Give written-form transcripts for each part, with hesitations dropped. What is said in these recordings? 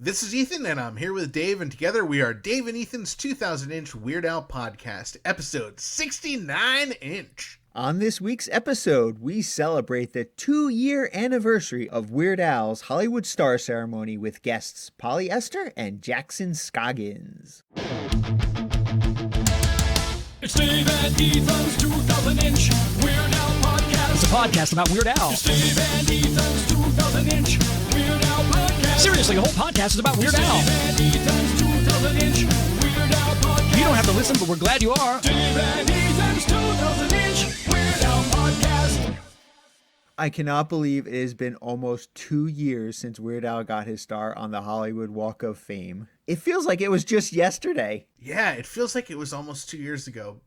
This is Ethan, and I'm here with Dave, and together we are Dave and Ethan's 2000-inch Weird Al podcast, episode 69-inch. On this week's episode, we celebrate the 2-year anniversary of Weird Al's Hollywood Star Ceremony with guests Polly Esther and Jackson Scoggins. It's Dave and Ethan's 2000-inch Weird Al podcast. It's a podcast about Weird Al. It's Dave and Ethan's 2000-inch Weird Al podcast. Seriously, the whole podcast is about Weird Al. Dave and Ethan's 2000-inch Weird Al podcast. You don't have to listen, but we're glad you are. Dave and Ethan's 2000-inch Weird Al podcast. I cannot believe it has been almost 2 years since Weird Al got his star on the Hollywood Walk of Fame. It feels like it was just yesterday. Yeah, it feels like it was almost 2 years ago.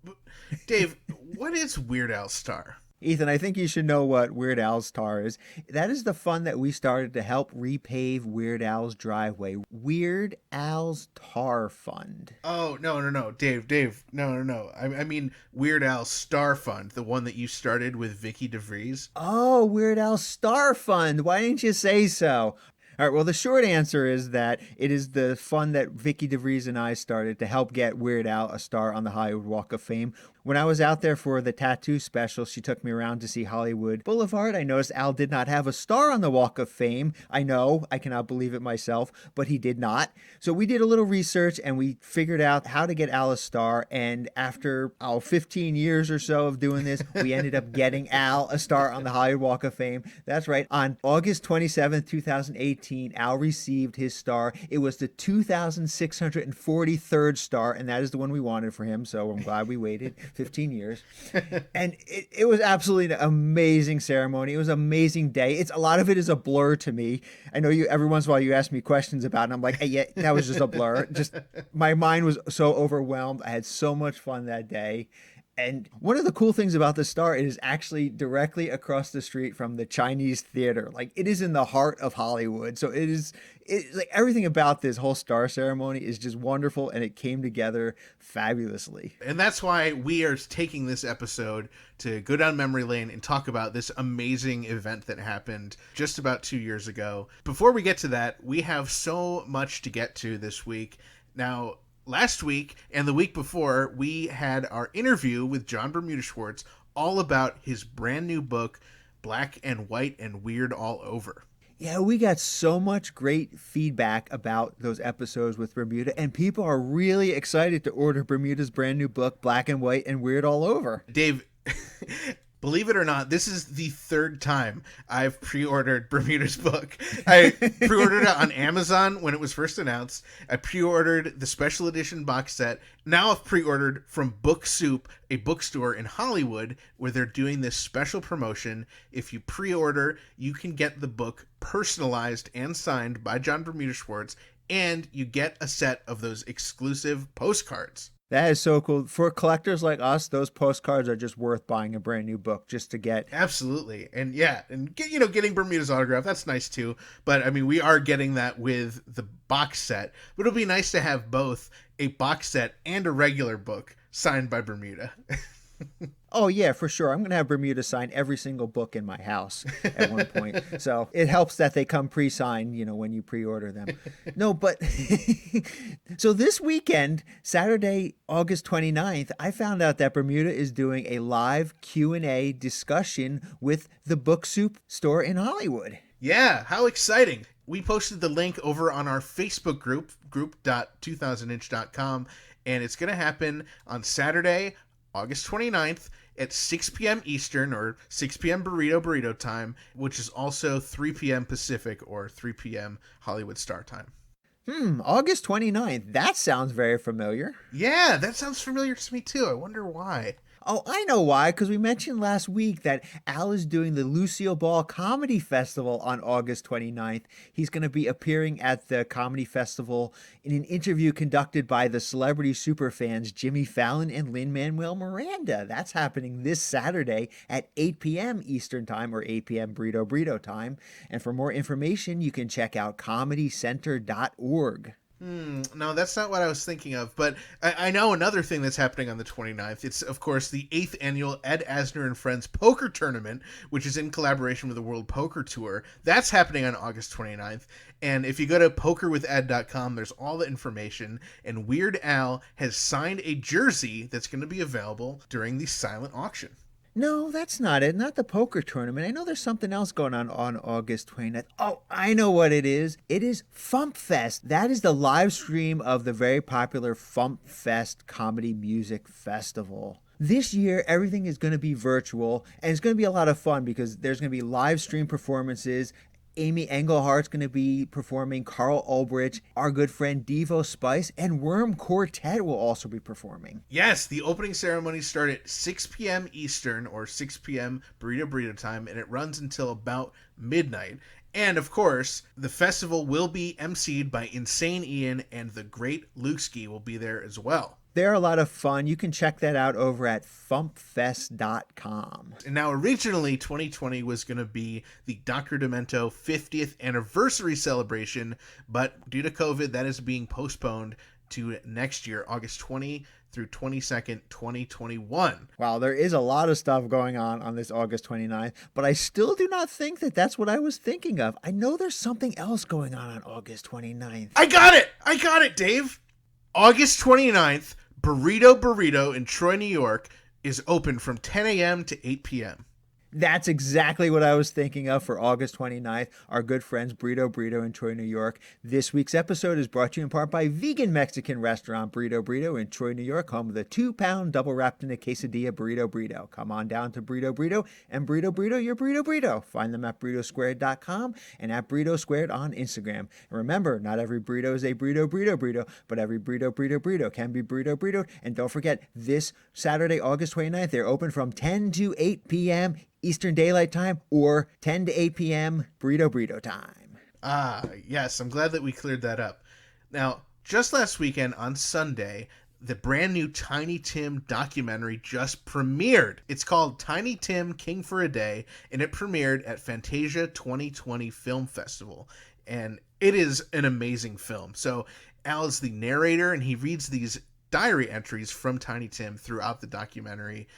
Dave, what is Weird Al's star? Ethan, I think you should know what Weird Al's star is. That is the fund that we started to help repave Weird Al's driveway. Weird Al's Tar Fund. Oh, no. Dave, no. I mean Weird Al's Star Fund, the one that you started with Vicky DeVries. Oh, Weird Al's Star Fund. Why didn't you say so? All right, well, the short answer is that it is the fund that Vicky DeVries and I started to help get Weird Al a star on the Hollywood Walk of Fame. When I was out there for the tattoo special, she took me around to see Hollywood Boulevard. I noticed Al did not have a star on the Walk of Fame. I know, I cannot believe it myself, but he did not. So we did a little research and we figured out how to get Al a star. And after 15 years or so of doing this, we ended up getting Al a star on the Hollywood Walk of Fame. That's right. On August 27th, 2018, Al received his star. It was the 2,643rd star, and that is the one we wanted for him. So I'm glad we waited 15 years. And it was absolutely an amazing ceremony. It was an amazing day. A lot of it is a blur to me. I know you every once in a while you ask me questions about it, and I'm like, hey, yeah, that was just a blur. Just my mind was so overwhelmed. I had so much fun that day. And one of the cool things about the star, it is actually directly across the street from the Chinese theater. Like, it is in the heart of Hollywood. So it's like everything about this whole star ceremony is just wonderful, and it came together fabulously. And that's why we are taking this episode to go down memory lane and talk about this amazing event that happened just about 2 years ago. Before we get to that, we have so much to get to this week. Now, last week and the week before, we had our interview with John Bermuda Schwartz all about his brand new book, Black and White and Weird All Over. Yeah, we got so much great feedback about those episodes with Bermuda, and people are really excited to order Bermuda's brand new book, Black and White and Weird All Over. Dave, believe it or not, this is the third time I've pre-ordered Bermuda's book. I pre-ordered it on Amazon when it was first announced. I pre-ordered the special edition box set. Now I've pre-ordered from Book Soup, a bookstore in Hollywood, where they're doing this special promotion. If you pre-order, you can get the book personalized and signed by John Bermuda Schwartz, and you get a set of those exclusive postcards. That is so cool. For collectors like us, those postcards are just worth buying a brand new book just to get. Absolutely. And yeah, and getting Bermuda's autograph, that's nice too. But I mean, we are getting that with the box set. But it'll be nice to have both a box set and a regular book signed by Bermuda. Oh, yeah, for sure. I'm going to have Bermuda sign every single book in my house at one point. So it helps that they come pre-signed, when you pre-order them. No, but so this weekend, Saturday, August 29th, I found out that Bermuda is doing a live Q&A discussion with the Book Soup store in Hollywood. Yeah, how exciting. We posted the link over on our Facebook group.2000inch.com, and it's going to happen on Saturday, August 29th at 6 p.m. Eastern, or 6 p.m. burrito time, which is also 3 p.m. Pacific or 3 p.m. Hollywood Star Time. August 29th. That sounds very familiar. Yeah, that sounds familiar to me too. I wonder why. Oh, I know why, because we mentioned last week that Al is doing the Lucille Ball Comedy Festival on August 29th. He's going to be appearing at the Comedy Festival in an interview conducted by the celebrity superfans Jimmy Fallon and Lin-Manuel Miranda. That's happening this Saturday at 8 p.m. Eastern Time, or 8 p.m. Burrito time. And for more information, you can check out comedycenter.org. No, that's not what I was thinking of. But I know another thing that's happening on the 29th. It's, of course, the 8th annual Ed Asner and Friends Poker Tournament, which is in collaboration with the World Poker Tour. That's happening on August 29th. And if you go to pokerwithed.com, there's all the information. And Weird Al has signed a jersey that's going to be available during the silent auction. No, that's not it. Not the poker tournament. I know there's something else going on August 29th. Oh, I know what it is. It is Fump Fest. That is the live stream of the very popular Fump Fest Comedy Music Festival. This year, everything is going to be virtual, and it's going to be a lot of fun because there's going to be live stream performances. Amy Englehart's going to be performing, Carl Ulbrich, our good friend Devo Spice, and Worm Quartet will also be performing. Yes, the opening ceremonies start at 6 p.m. Eastern or 6 p.m. burrito time, and it runs until about midnight. And, of course, the festival will be emceed by Insane Ian, and the Great Lukesky will be there as well. They're a lot of fun. You can check that out over at fumpfest.com. And now, originally, 2020 was going to be the Dr. Demento 50th anniversary celebration, but due to COVID, that is being postponed to next year, August 20 through 22nd, 2021. Wow, there is a lot of stuff going on this August 29th, but I still do not think that that's what I was thinking of. I know there's something else going on August 29th. I got it, Dave! August 29th, Burrito in Troy, New York is open from 10 a.m. to 8 p.m. That's exactly what I was thinking of for August 29th, our good friends Burrito in Troy, New York. This week's episode is brought to you in part by vegan Mexican restaurant Burrito in Troy, New York, home of the 2-pound double wrapped in a quesadilla Burrito. Come on down to Burrito and Burrito your Burrito. Find them at burritosquared.com and at Burrito Squared on Instagram. And remember, not every burrito is a burrito, but every burrito can be burrito. And don't forget, this Saturday, August 29th, they're open from 10 to 8 p.m. Eastern Daylight Time or 10 to 8 p.m. Burrito time. Ah, yes, I'm glad that we cleared that up. Now, just last weekend on Sunday, the brand new Tiny Tim documentary just premiered. It's called Tiny Tim King for a Day, and it premiered at Fantasia 2020 Film Festival. And it is an amazing film. So Al is the narrator, and he reads these diary entries from Tiny Tim throughout the documentary.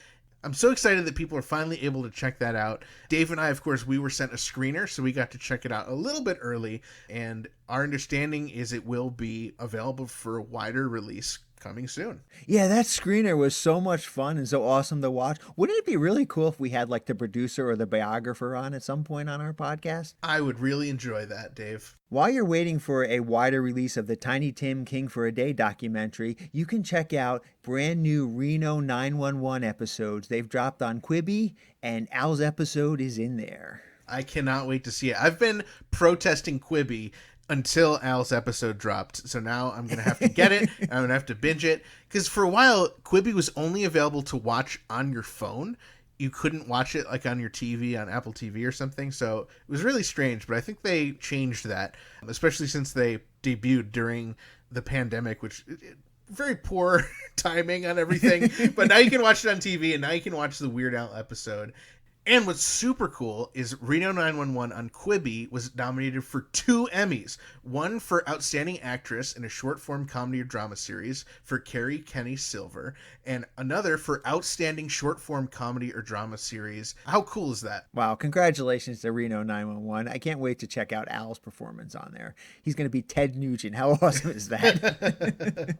I'm so excited that people are finally able to check that out. Dave and I, of course, we were sent a screener, so we got to check it out a little bit early, and our understanding is it will be available for a wider release coming soon. Yeah, that screener was so much fun and so awesome to watch. Wouldn't it be really cool if we had like the producer or the biographer on at some point on our podcast? I would really enjoy that, Dave. While you're waiting for a wider release of the Tiny Tim King for a Day documentary, you can check out brand new Reno 911 episodes. They've dropped on Quibi, and Al's episode is in there. I cannot wait to see it. I've been protesting Quibi until Al's episode dropped. So now I'm going to have to get it. I'm going to have to binge it. Because for a while, Quibi was only available to watch on your phone. You couldn't watch it like on your TV, on Apple TV or something. So it was really strange. But I think they changed that, especially since they debuted during the pandemic, which very poor timing on everything. But now you can watch it on TV, and now you can watch the Weird Al episode. And what's super cool is Reno 911 on Quibi was nominated for 2 Emmys. One for Outstanding Actress in a Short-Form Comedy or Drama Series for Carrie Kenny Silver, and another for Outstanding Short-Form Comedy or Drama Series. How cool is that? Wow, congratulations to Reno 911. I can't wait to check out Al's performance on there. He's going to be Ted Nugent. How awesome is that?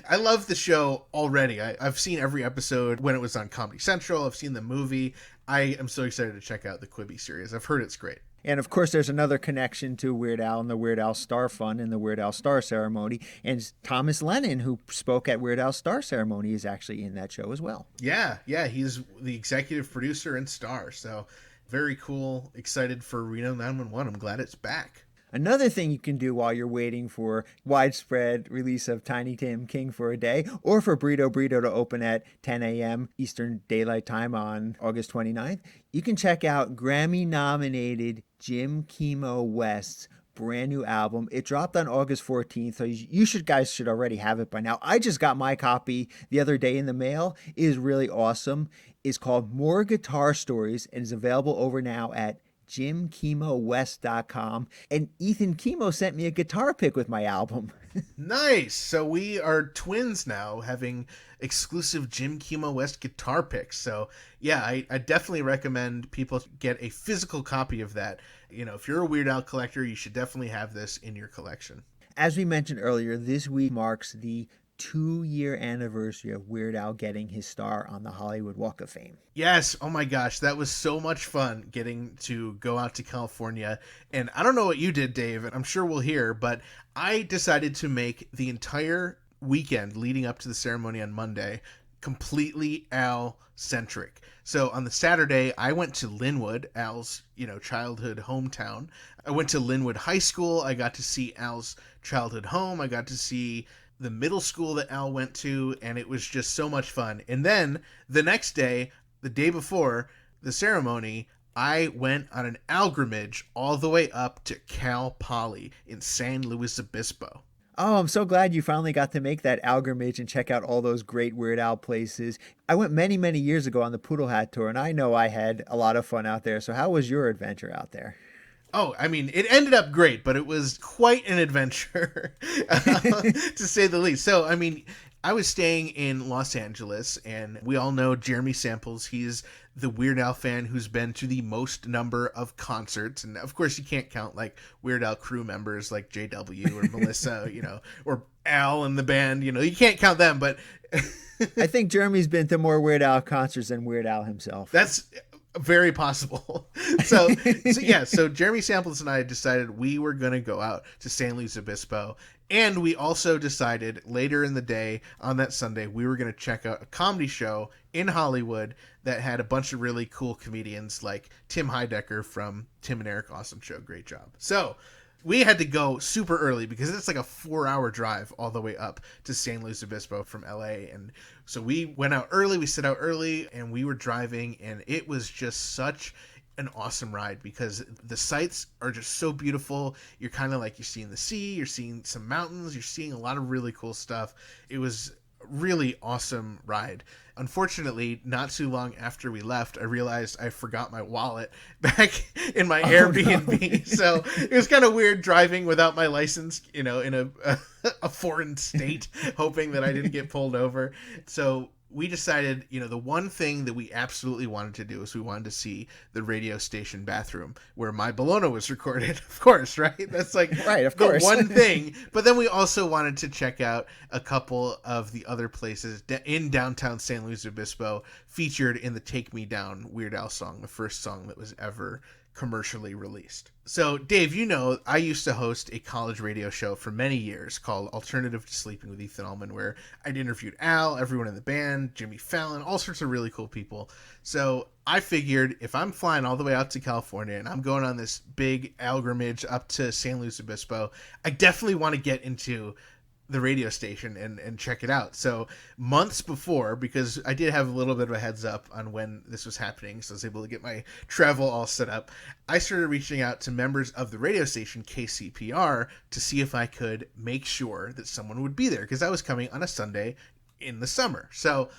I love the show already. I've seen every episode when it was on Comedy Central. I've seen the movie. I am so excited to check out the Quibi series. I've heard it's great. And of course, there's another connection to Weird Al and the Weird Al Star Fund and the Weird Al Star Ceremony. And Thomas Lennon, who spoke at Weird Al's Star Ceremony, is actually in that show as well. Yeah, he's the executive producer and star. So very cool. Excited for Reno 911. I'm glad it's back. Another thing you can do while you're waiting for widespread release of Tiny Tim King for a Day, or for Burrito to open at 10 a.m. Eastern Daylight Time on August 29th, you can check out Grammy-nominated Jim Kimo West's brand new album. It dropped on August 14th, so you guys should already have it by now. I just got my copy the other day in the mail. It is really awesome. It's called More Guitar Stories and is available over now at JimKemoWest.com. And Ethan Kemo sent me a guitar pick with my album. Nice. So we are twins now, having exclusive Jim Kimo West guitar picks. So yeah, I definitely recommend people get a physical copy of that. You know, if you're a Weird Al collector, you should definitely have this in your collection. As we mentioned earlier, this week marks the 2-year anniversary of Weird Al getting his star on the Hollywood Walk of Fame. Yes. Oh my gosh. That was so much fun getting to go out to California. And I don't know what you did, Dave, and I'm sure we'll hear, but I decided to make the entire weekend leading up to the ceremony on Monday completely Al centric. So on the Saturday, I went to Linwood, Al's, childhood hometown. I went to Linwood High School. I got to see Al's childhood home. I got to see the middle school that Al went to, and it was just so much fun. And then the next day, the day before the ceremony, I went on an pilgrimage all the way up to Cal Poly in San Luis Obispo. Oh, I'm so glad you finally got to make that pilgrimage and check out all those great Weird Al places. I went many, many years ago on the Poodle Hat Tour, and I know I had a lot of fun out there. So how was your adventure out there? Oh, I mean, it ended up great, but it was quite an adventure, to say the least. So, I mean, I was staying in Los Angeles, and we all know Jeremy Samples. He's the Weird Al fan who's been to the most number of concerts. And, of course, you can't count, like, Weird Al crew members like JW or Melissa, or Al and the band. You can't count them, but... I think Jeremy's been to more Weird Al concerts than Weird Al himself. That's... very possible. So Jeremy Samples and I decided we were going to go out to San Luis Obispo. And we also decided later in the day on that Sunday, we were going to check out a comedy show in Hollywood that had a bunch of really cool comedians like Tim Heidecker from Tim and Eric Awesome Show. Great job. So we had to go super early because it's like a 4-hour drive all the way up to San Luis Obispo from LA. And so we went out early, we set out early, and we were driving, and it was just such an awesome ride because the sights are just so beautiful. You're kind of like, you're seeing the sea, you're seeing some mountains, you're seeing a lot of really cool stuff. It was a really awesome ride. Unfortunately, not too long after we left, I realized I forgot my wallet back in my Airbnb. No. So it was kind of weird driving without my license, in a foreign state, hoping that I didn't get pulled over. So we decided, the one thing that we absolutely wanted to do is we wanted to see the radio station bathroom where My Bologna was recorded, of course, right? That's like right, of course. The one thing. But then we also wanted to check out a couple of the other places in downtown San Luis Obispo featured in the Take Me Down Weird Al song, the first song that was ever commercially released. So, Dave, I used to host a college radio show for many years called Alternative to Sleeping with Ethan Allman, where I'd interviewed Al, everyone in the band, Jimmy Fallon, all sorts of really cool people. So I figured if I'm flying all the way out to California and I'm going on this big pilgrimage up to San Luis Obispo, I definitely want to get into the radio station and check it out. So months before, because I did have a little bit of a heads up on when this was happening, so I was able to get my travel all set up, I started reaching out to members of the radio station KCPR to see if I could make sure that someone would be there, because I was coming on a Sunday in the summer. So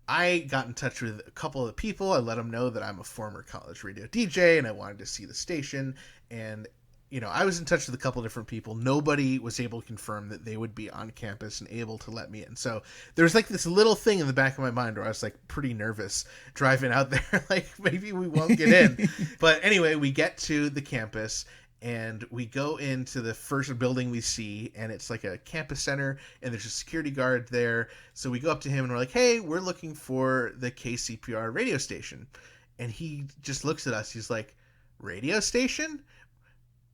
I got in touch with a couple of the people. I let them know that I'm a former college radio DJ and I wanted to see the station. And I was in touch with a couple different people. Nobody was able to confirm that they would be on campus and able to let me in. So there was like this little thing in the back of my mind where I was like pretty nervous driving out there. Like maybe we won't get in. But anyway, we get to the campus and we go into the first building we see, and it's like a campus center, and there's a security guard there. So we go up to him and we're like, hey, we're looking for the KCPR radio station. And he just looks at us. He's like, radio station?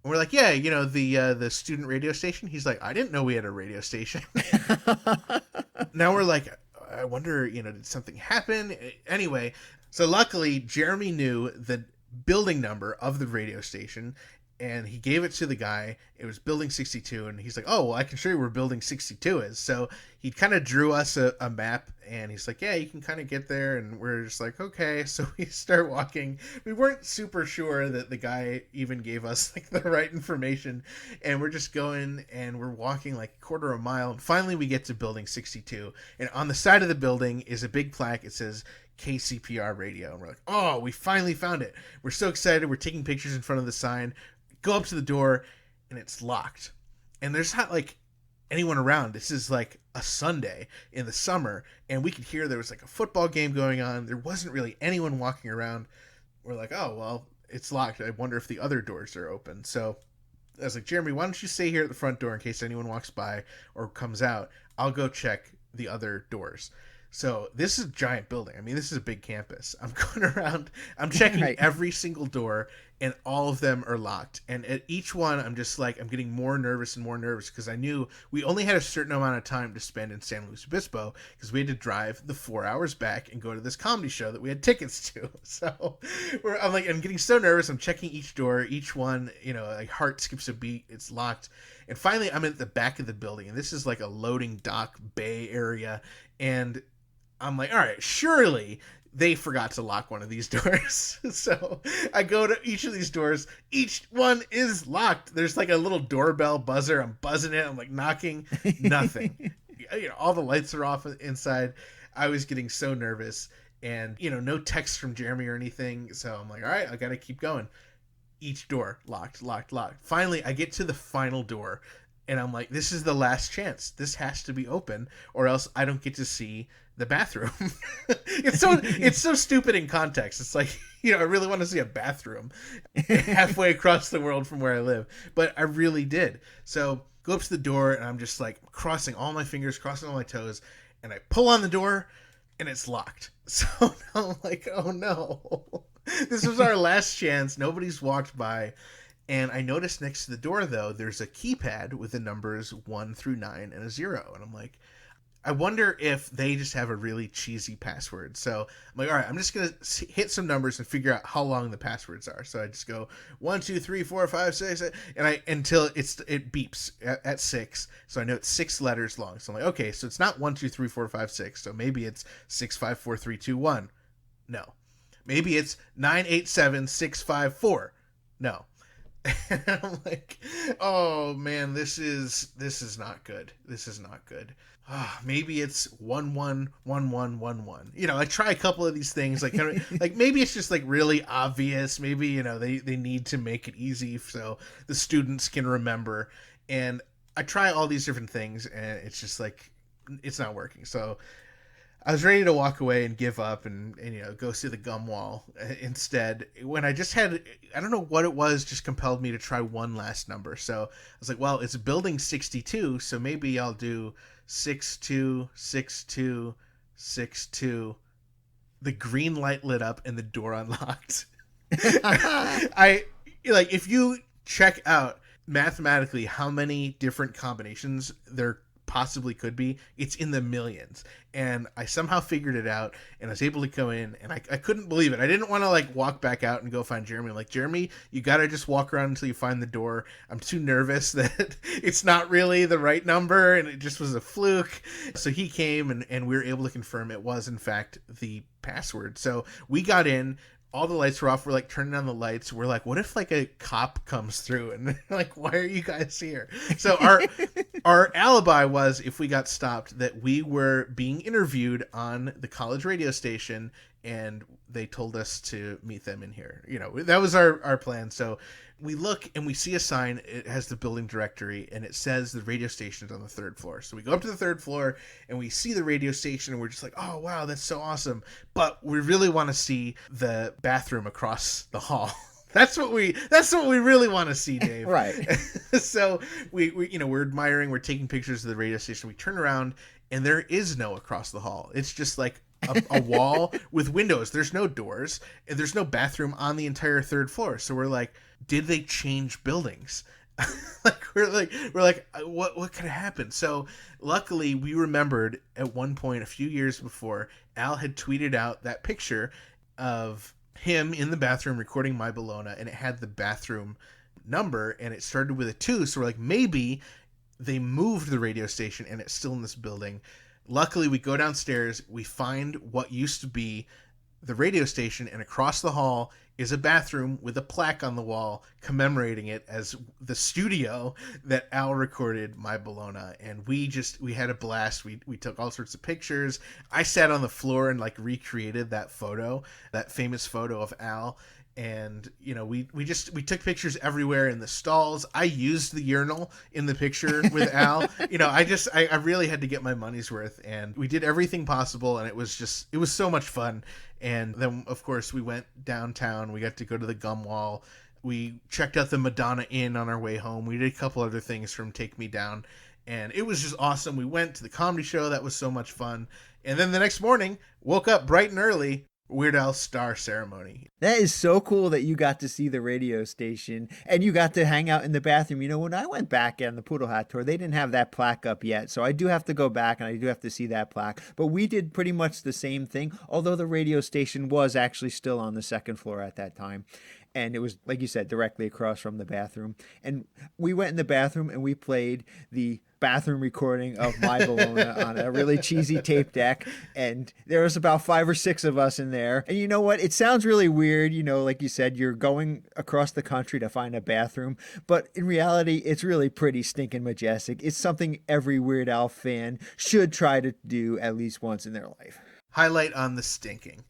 And we're like, yeah, the student radio station. He's like, I didn't know we had a radio station. Now we're like, I wonder, did something happen? Anyway, so luckily Jeremy knew the building number of the radio station, and he gave it to the guy. It was building 62, and he's like, oh, well, I can show you where building 62 is. So he kind of drew us a map, and he's like, yeah, you can kind of get there. And we're just like, okay. So we start walking. We weren't super sure that the guy even gave us like the right information, and we're just going, and we're walking like a quarter of a mile, and finally we get to building 62, and on the side of the building is a big plaque. It says KCPR radio. And we're like, oh, we finally found it. We're so excited. We're taking pictures in front of the sign. Go up to the door, and it's locked. And there's not like anyone around. This is like a Sunday in the summer, and we could hear there was like a football game going on. There wasn't really anyone walking around. We're like, oh, well, it's locked. I wonder if the other doors are open. So I was like, Jeremy, why don't you stay here at the front door in case anyone walks by or comes out? I'll go check the other doors. So this is a giant building. I mean, this is a big campus. I'm going around, I'm checking every single door, and all of them are locked. And at each one, I'm just like, I'm getting more nervous and more nervous because I knew we only had a certain amount of time to spend in San Luis Obispo because we had to drive the 4 hours back and go to this comedy show that we had tickets to. So I'm getting so nervous. I'm checking each door, each one, like heart skips a beat. It's locked. And finally, I'm at the back of the building, and this is like a loading dock bay area. And I'm like, all right, surely they forgot to lock one of these doors. So I go to each of these doors. Each one is locked. There's like a little doorbell buzzer. I'm buzzing it. I'm like knocking. Nothing. All the lights are off inside. I was getting so nervous, and no text from Jeremy or anything. So I'm like, all right, I got to keep going. Each door locked. Finally, I get to the final door, and I'm like, this is the last chance. This has to be open, or else I don't get to see the bathroom. It's so stupid in context. It's like, I really want to see a bathroom halfway across the world from where I live, but I really did. So go up to the door, and I'm just like crossing all my fingers, crossing all my toes, and I pull on the door, and it's locked. So now I'm like, oh no, this was our last chance. Nobody's walked by. And I noticed next to the door, though, there's a keypad with the numbers 1 through 9 and a 0. And I'm like, I wonder if they just have a really cheesy password. So I'm like, all right, I'm just going to hit some numbers and figure out how long the passwords are. So I just go 1, 2, 3, 4, 5, 6, and until it beeps at 6. So I know it's 6 letters long. So I'm like, okay, so it's not 1, 2, 3, 4, 5, 6. So maybe it's 6, 5, 4, 3, 2, 1. No. Maybe it's 9, 8, 7, 6, 5, 4. No. And I'm like, oh man, this is not good. This is not good. Maybe it's 1, 1, 1, 1, 1, 1. I try a couple of these things, like kind of, like maybe it's just like really obvious. Maybe they need to make it easy so the students can remember. And I try all these different things, and it's just like it's not working. So I was ready to walk away and give up and go see the gum wall instead, when I just had, I don't know what it was, just compelled me to try one last number. So I was like, well, it's building 62, so maybe I'll do 626262. The green light lit up and the door unlocked. If you check out mathematically how many different combinations there possibly could be, it's in the millions. And I somehow figured it out, and I was able to go in, and I couldn't believe it. I didn't want to walk back out and go find Jeremy. I'm like, Jeremy, you gotta just walk around until you find the door. I'm too nervous that it's not really the right number, and it just was a fluke. So he came, and we were able to confirm it was in fact the password. So we got in. All the lights were off. We're turning on the lights. We're like, what if a cop comes through and why are you guys here? So our alibi was, if we got stopped, that we were being interviewed on the college radio station, and they told us to meet them in here. That was our plan. So we look and we see a sign. It has the building directory, and it says the radio station is on the 3rd floor. So we go up to the 3rd floor and we see the radio station, and we're just like, oh wow, that's so awesome. But we really want to see the bathroom across the hall. That's what we really want to see, Dave. Right. So we're admiring, we're taking pictures of the radio station. We turn around, and there is no across the hall. It's just like a wall with windows. There's no doors, and there's no bathroom on the entire 3rd floor. So we're like, did they change buildings? We're like, what could have happened? So luckily we remembered at one point a few years before, Al had tweeted out that picture of him in the bathroom recording My Bologna, and it had the bathroom number, and it started with a 2. So we're like, maybe they moved the radio station and it's still in this building. Luckily we go downstairs, we find what used to be the radio station, and across the hall is a bathroom with a plaque on the wall commemorating it as the studio that Al recorded My Bologna. And we had a blast. We took all sorts of pictures. I sat on the floor and like recreated that photo, that famous photo of Al. And, you know, we took pictures everywhere in the stalls. I used the urinal in the picture with Al. You know, I really had to get my money's worth, and we did everything possible, and it was so much fun. And then, of course, we went downtown. We got to go to the Gum Wall. We checked out the Madonna Inn on our way home. We did a couple other things from Take Me Down, and it was just awesome. We went to the comedy show. That was so much fun. And then the next morning, woke up bright and early, Weird Al star ceremony. That is so cool that you got to see the radio station and you got to hang out in the bathroom. You know, when I went back on the Poodle Hat tour, they didn't have that plaque up yet. So I do have to go back and I do have to see that plaque. But we did pretty much the same thing, although the radio station was actually still on the second floor at that time. And it was, like you said, directly across from the bathroom. And we went in the bathroom and we played the bathroom recording of My Bologna on a really cheesy tape deck. And there was about 5 or 6 of us in there. And you know what? It sounds really weird. You know, like you said, you're going across the country to find a bathroom. But in reality, it's really pretty stinking majestic. It's something every Weird Al fan should try to do at least once in their life. Highlight on the stinking.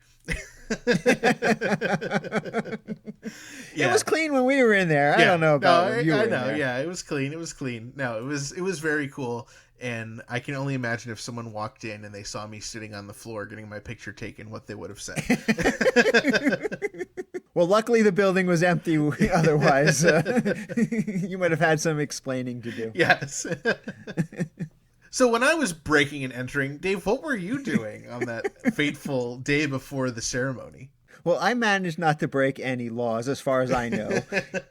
It was clean when we were in there. I don't know about when you were in there. Yeah, it was clean. No, it was very cool. And I can only imagine if someone walked in and they saw me sitting on the floor getting my picture taken, what they would have said. Well, luckily the building was empty. Otherwise, you might have had some explaining to do. Yes. So when I was breaking and entering, Dave, what were you doing on that fateful day before the ceremony? Well, I managed not to break any laws as far as I know.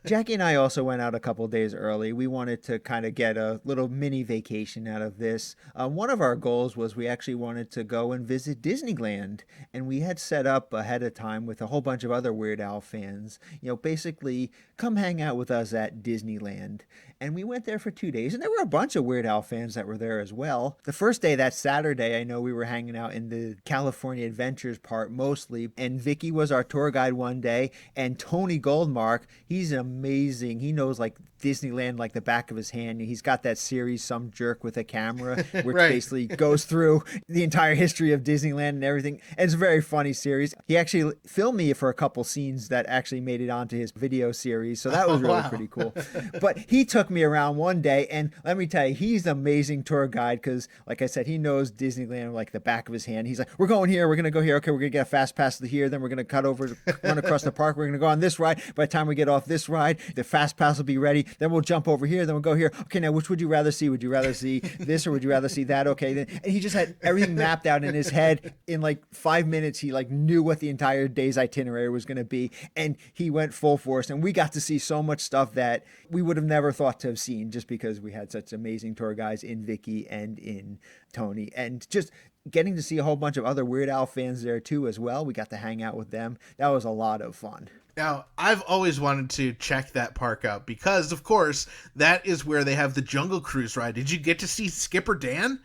Jackie and I also went out a couple days early. We wanted to kind of get a little mini vacation out of this. One of our goals was we actually wanted to go and visit Disneyland. And we had set up ahead of time with a whole bunch of other Weird Al fans, you know, basically come hang out with us at Disneyland. And we went there for 2 days. And there were a bunch of Weird Al fans that were there as well. The first day, that Saturday, I know we were hanging out in the California Adventures part mostly. And Vicky was our tour guide one day, and Tony Goldmark, he's amazing. He knows like Disneyland like the back of his hand. He's got that series Some Jerk with a Camera, which Right. basically goes through the entire history of Disneyland and everything. And it's a very funny series. He actually filmed me for a couple scenes that actually made it onto his video series, so that was really Wow. pretty cool. But he took me around one day, and let me tell you, he's an amazing tour guide because, like I said, he knows Disneyland like the back of his hand. He's like, we're going here, we're going to go here, okay, we're going to get a fast pass to here, then we're going to cut over, run across the park, we're going to go on this ride. By the time we get off this ride, the fast pass will be ready, then we'll jump over here, then we'll go here. Okay, now which would you rather see? Would you rather see this or would you rather see that? Okay, then, and he just had everything mapped out in his head. In like 5 minutes, he like knew what the entire day's itinerary was going to be, and he went full force, and we got to see so much stuff that we would have never thought to have seen just because we had such amazing tour guides in Vicky and in Tony, and just getting to see a whole bunch of other Weird Al fans there too as well. We got to hang out with them. That was a lot of fun. Now, I've always wanted to check that park out because, of course, that is where they have the Jungle Cruise ride. Did you get to see Skipper Dan?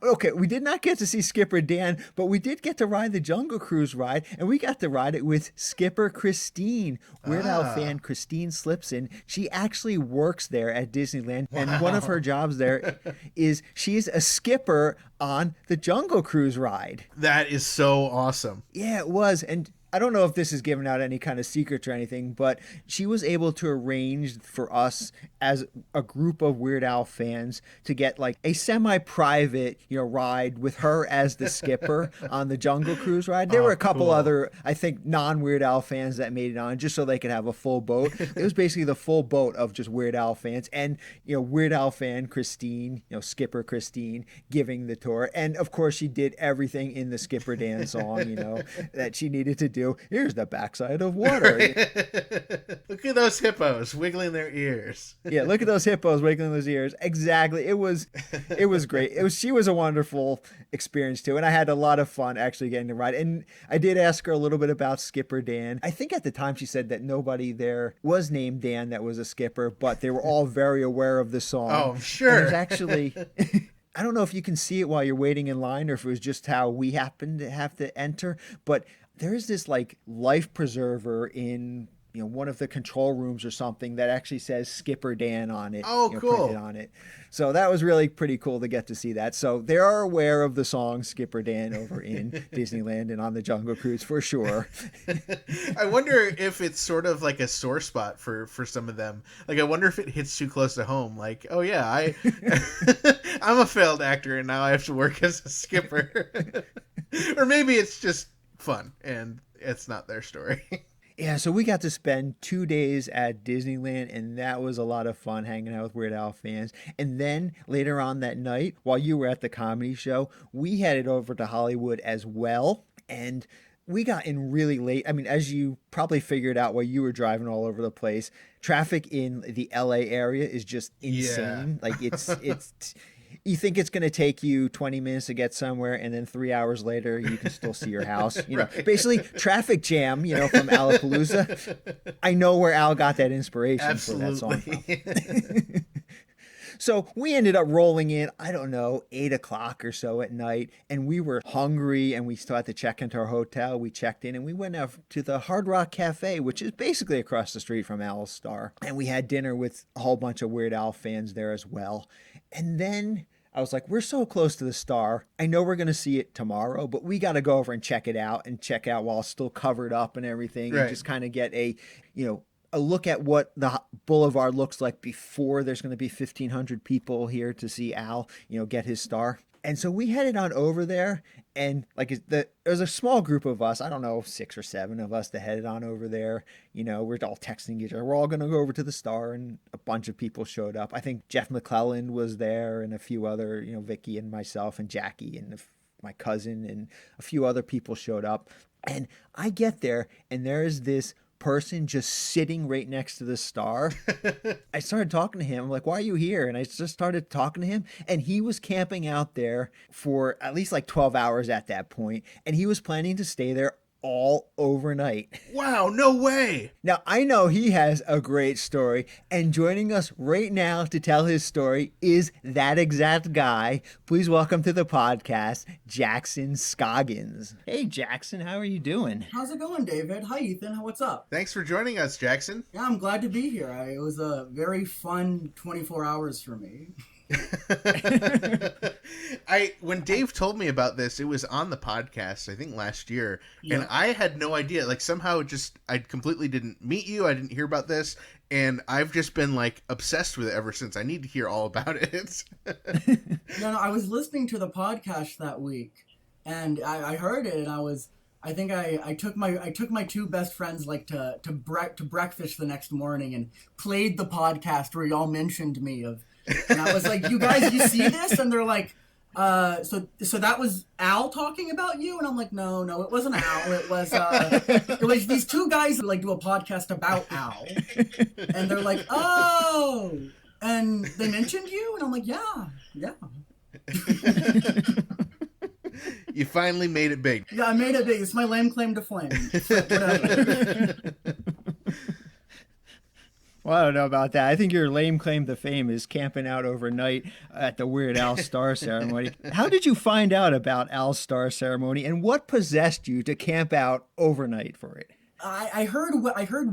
Okay, we did not get to see Skipper Dan, but we did get to ride the Jungle Cruise ride, and we got to ride it with Skipper Christine. Weird Al fan Christine Slipson. She actually works there at Disneyland, and one of her jobs there is she's a skipper on the Jungle Cruise ride. That is so awesome. Yeah, it was, and I don't know if this is giving out any kind of secrets or anything, but she was able to arrange for us as a group of Weird Al fans to get like a semi-private, ride with her as the skipper on the Jungle Cruise ride. There were a couple cool. other, I think, non-Weird Al fans that made it on just so they could have a full boat. It was basically the full boat of just Weird Al fans and, Weird Al fan Christine, Skipper Christine giving the tour. And of course, she did everything in the Skipper Dan song, that she needed to do. Here's the backside of water. Look at those hippos wiggling their ears. Yeah, look at those hippos wiggling those ears. Exactly. It was great. She was a wonderful experience too. And I had a lot of fun actually getting to ride. And I did ask her a little bit about Skipper Dan. I think at the time she said that nobody there was named Dan that was a skipper, but they were all very aware of the song. Oh, sure. And it was actually I don't know if you can see it while you're waiting in line or if it was just how we happened to have to enter, but there's this like life preserver in one of the control rooms or something that actually says Skipper Dan on it, Oh, cool. printed on it. So that was really pretty cool to get to see that. So they are aware of the song Skipper Dan over in Disneyland and on the Jungle Cruise for sure. I wonder if it's sort of like a sore spot for some of them. Like, I wonder if it hits too close to home. Like, oh yeah, I'm a failed actor and now I have to work as a skipper. Or maybe it's just fun and it's not their story. Yeah, so we got to spend 2 days at Disneyland, and that was a lot of fun hanging out with Weird Al fans. And then later on that night, while you were at the comedy show, we headed over to Hollywood as well. And we got in really late. I mean, as you probably figured out while you were driving all over the place, traffic in the LA area is just insane. Yeah. Like it's you think it's going to take you 20 minutes to get somewhere, and then 3 hours later, you can still see your house. Right. Basically, traffic jam, from Alapalooza. I know where Al got that inspiration for that song from. So we ended up rolling in, I don't know, 8 o'clock or so at night, and we were hungry, and we still had to check into our hotel. We checked in, and we went out to the Hard Rock Cafe, which is basically across the street from Al's Star. And we had dinner with a whole bunch of Weird Al fans there as well. And then I was like, we're so close to the Star. I know we're going to see it tomorrow, but we got to go over and check it out while it's still covered up and everything, right. And just kind of get a look at what the boulevard looks like before there's going to be 1,500 people here to see Al, get his star. And so we headed on over there, and there's a small group of us, I don't know, 6 or 7 of us that headed on over there. We're all texting each other. We're all going to go over to the Star, and a bunch of people showed up. I think Jeff McClellan was there, and a few other, Vicky and myself and Jackie and my cousin and a few other people showed up. And I get there, and there's this person just sitting right next to the Star. I started talking to him. I'm like, why are you here? And I just started talking to him, and he was camping out there for at least 12 hours at that point, and he was planning to stay there all overnight. Wow, no way. Now, I know he has a great story, and joining us right now to tell his story is that exact guy. Please welcome to the podcast, Jackson Scoggins. Hey, Jackson, how are you doing? How's it going, David? Hi, Ethan. What's up? Thanks for joining us, Jackson. Yeah, I'm glad to be here. It was a very fun 24 hours for me. When Dave told me about this, it was on the podcast, I think last year, Yeah. and I had no idea. Somehow I completely didn't meet you. I didn't hear about this, and I've just been obsessed with it ever since. I need to hear all about it. No, I was listening to the podcast that week, and I heard it, and I took my 2 best friends to breakfast the next morning and played the podcast where y'all mentioned me and I was like, you guys, you see this? And they're like, so that was Al talking about you? And I'm like, no, it wasn't Al. It was these 2 guys who do a podcast about Al. And they're like, oh, and they mentioned you? And I'm like, yeah. You finally made it big. Yeah, I made it big. It's my lame claim to fame. Whatever. Well, I don't know about that. I think your lame claim to fame is camping out overnight at the Weird Al Star ceremony. How did you find out about Al's Star ceremony, and what possessed you to camp out overnight for it? I heard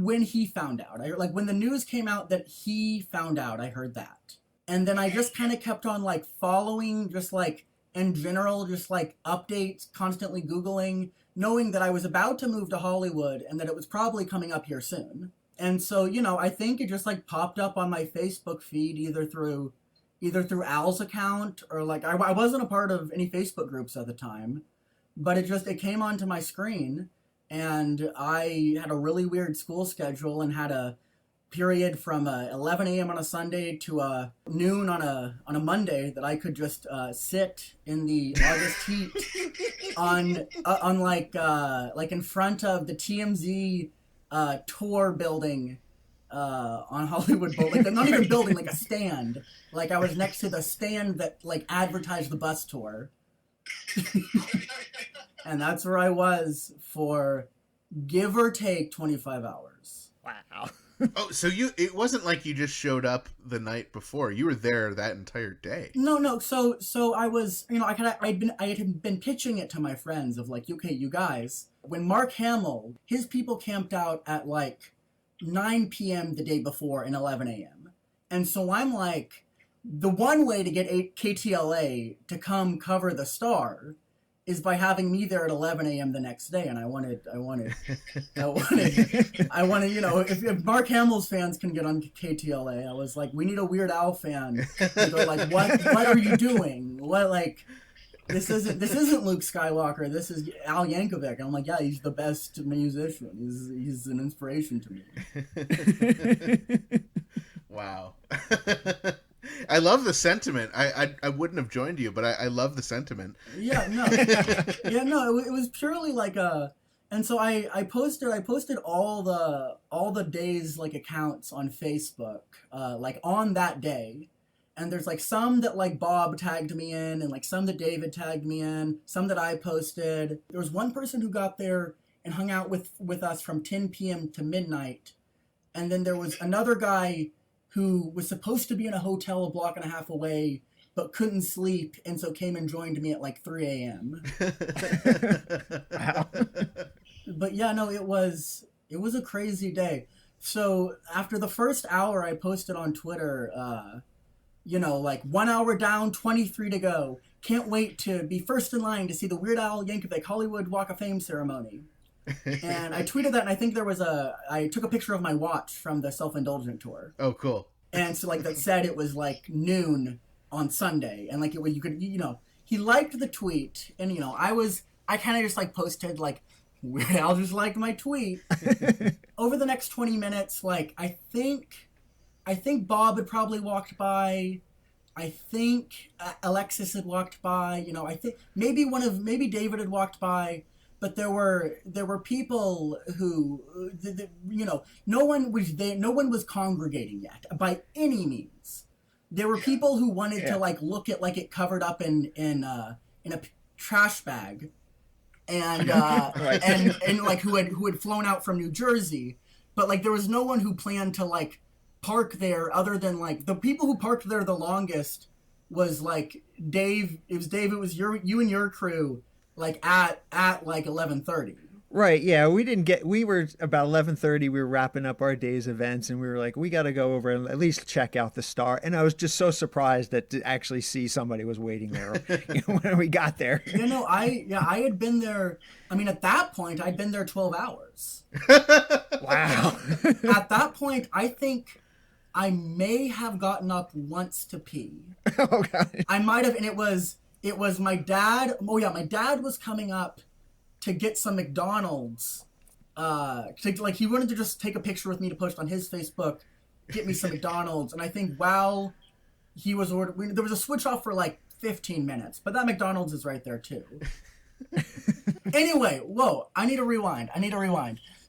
when he found out. When the news came out that he found out, I heard that. And then I just kind of kept on following, just in general, just updates, constantly Googling, knowing that I was about to move to Hollywood and that it was probably coming up here soon. And so, I think it just popped up on my Facebook feed either through Al's account or I wasn't a part of any Facebook groups at the time, but it came onto my screen, and I had a really weird school schedule and had a period from 11 a.m. on a Sunday to noon on a Monday that I could just sit in the August heat on in front of the TMZ tour building on Hollywood Boulevard. Not even building, a stand. I was next to the stand that advertised the bus tour. And that's where I was for give or take 25 hours. Wow. Oh, so it wasn't like you just showed up the night before. You were there that entire day. No. So I was, I had been pitching it to my friends of like, okay, you guys, when Mark Hamill, his people camped out at like 9 p.m. the day before and 11 a.m. And so I'm like, the one way to get KTLA to come cover the Star is by having me there at 11 a.m. the next day. And I wanted, if Mark Hamill's fans can get on KTLA, I was like, we need a Weird Al fan. And they're like, what are you doing? What, like, this isn't Luke Skywalker. This is Al Yankovic. And I'm like, yeah, he's the best musician. He's an inspiration to me. Wow. I love the sentiment. I wouldn't have joined you, but I love the sentiment. Yeah, no. It was purely like a, and so I posted all the days like accounts on Facebook, like on that day. And there's like some that like Bob tagged me in, and like some that David tagged me in, some that I posted. There was one person who got there and hung out with us from 10 p.m. to midnight. And then there was another guy who was supposed to be in a hotel a block and a half away, but couldn't sleep, and so came and joined me at like 3 a.m. Wow. But yeah, no, it was a crazy day. So after the first hour, I posted on Twitter, like 1 hour down, 23 to go. Can't wait to be first in line to see the Weird Al Yankovic Hollywood Walk of Fame ceremony. And I tweeted that, and I think I took a picture of my watch from the Self-Indulgent tour. Oh, cool. And so like that said it was like noon on Sunday, and like it was, you could, he liked the tweet, and I kind of just like posted like, Weird Al just liked my tweet. Over the next 20 minutes, like I think Bob had probably walked by. I think Alexis had walked by. I think maybe David had walked by. But there were people who, no one was there. No one was congregating yet by any means. There were people who wanted to like look at like it covered up in a trash bag, and Right. and like who had flown out from New Jersey. But like there was no one who planned to like park there other than like the people who parked there the longest was like Dave. It was Dave. It was you and your crew. Like at like 11:30. Right, yeah, we were about 11:30, we were wrapping up our day's events, and we were like, we got to go over and at least check out the Star. And I was just so surprised that to actually see somebody was waiting there when we got there. I had been there. I mean, at that point, I'd been there 12 hours. Wow. At that point, I think I may have gotten up once to pee. Oh, God. I might have, and it was my dad. Oh yeah, my dad was coming up to get some McDonald's. He wanted to just take a picture with me to post on his Facebook, get me some McDonald's. And I think while he was ordering, there was a switch off for like 15 minutes, but that McDonald's is right there too. Anyway, whoa, I need to rewind.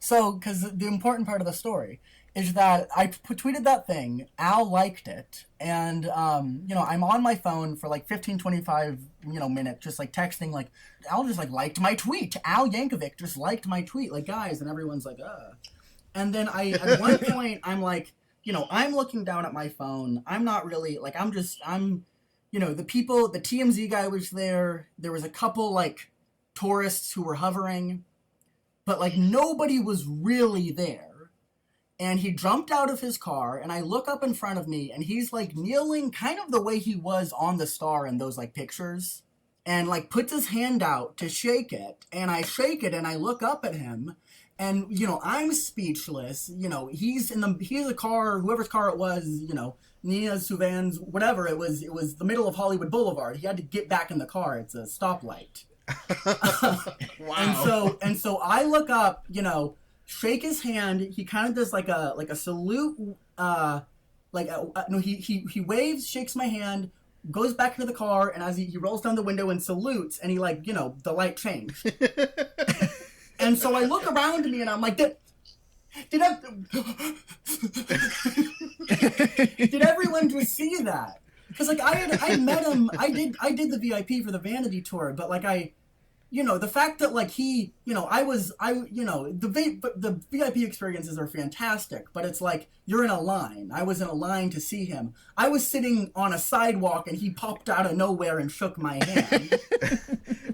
So, because the important part of the story is that I tweeted that thing, Al liked it, and, I'm on my phone for like 15, 25, minutes, just like texting, like, Al just like liked my tweet. Al Yankovic just liked my tweet, like, guys, and everyone's like, And then at one point, I'm like, I'm looking down at my phone. I'm not really, like, the TMZ guy was there. There was a couple, like, tourists who were hovering, but, like, nobody was really there. And he jumped out of his car, and I look up in front of me, and he's, like, kneeling kind of the way he was on the Star in those, like, pictures, and, like, puts his hand out to shake it, and I shake it, and I look up at him, and, I'm speechless. He's in a car, whoever's car it was, Nina Suvan's, whatever, it was the middle of Hollywood Boulevard. He had to get back in the car. It's a stoplight. Wow. And so I look up, shake his hand. He kind of does like a salute. He waves, shakes my hand, goes back into the car, and as he rolls down the window and salutes, and he the light changed. And so I look around me, and I'm like, did everyone just see that? Because I met him. I did the VIP for the Vanity tour, but the fact that like he, the VIP experiences are fantastic, but it's like you're in a line. I was in a line to see him. I was sitting on a sidewalk and he popped out of nowhere and shook my hand.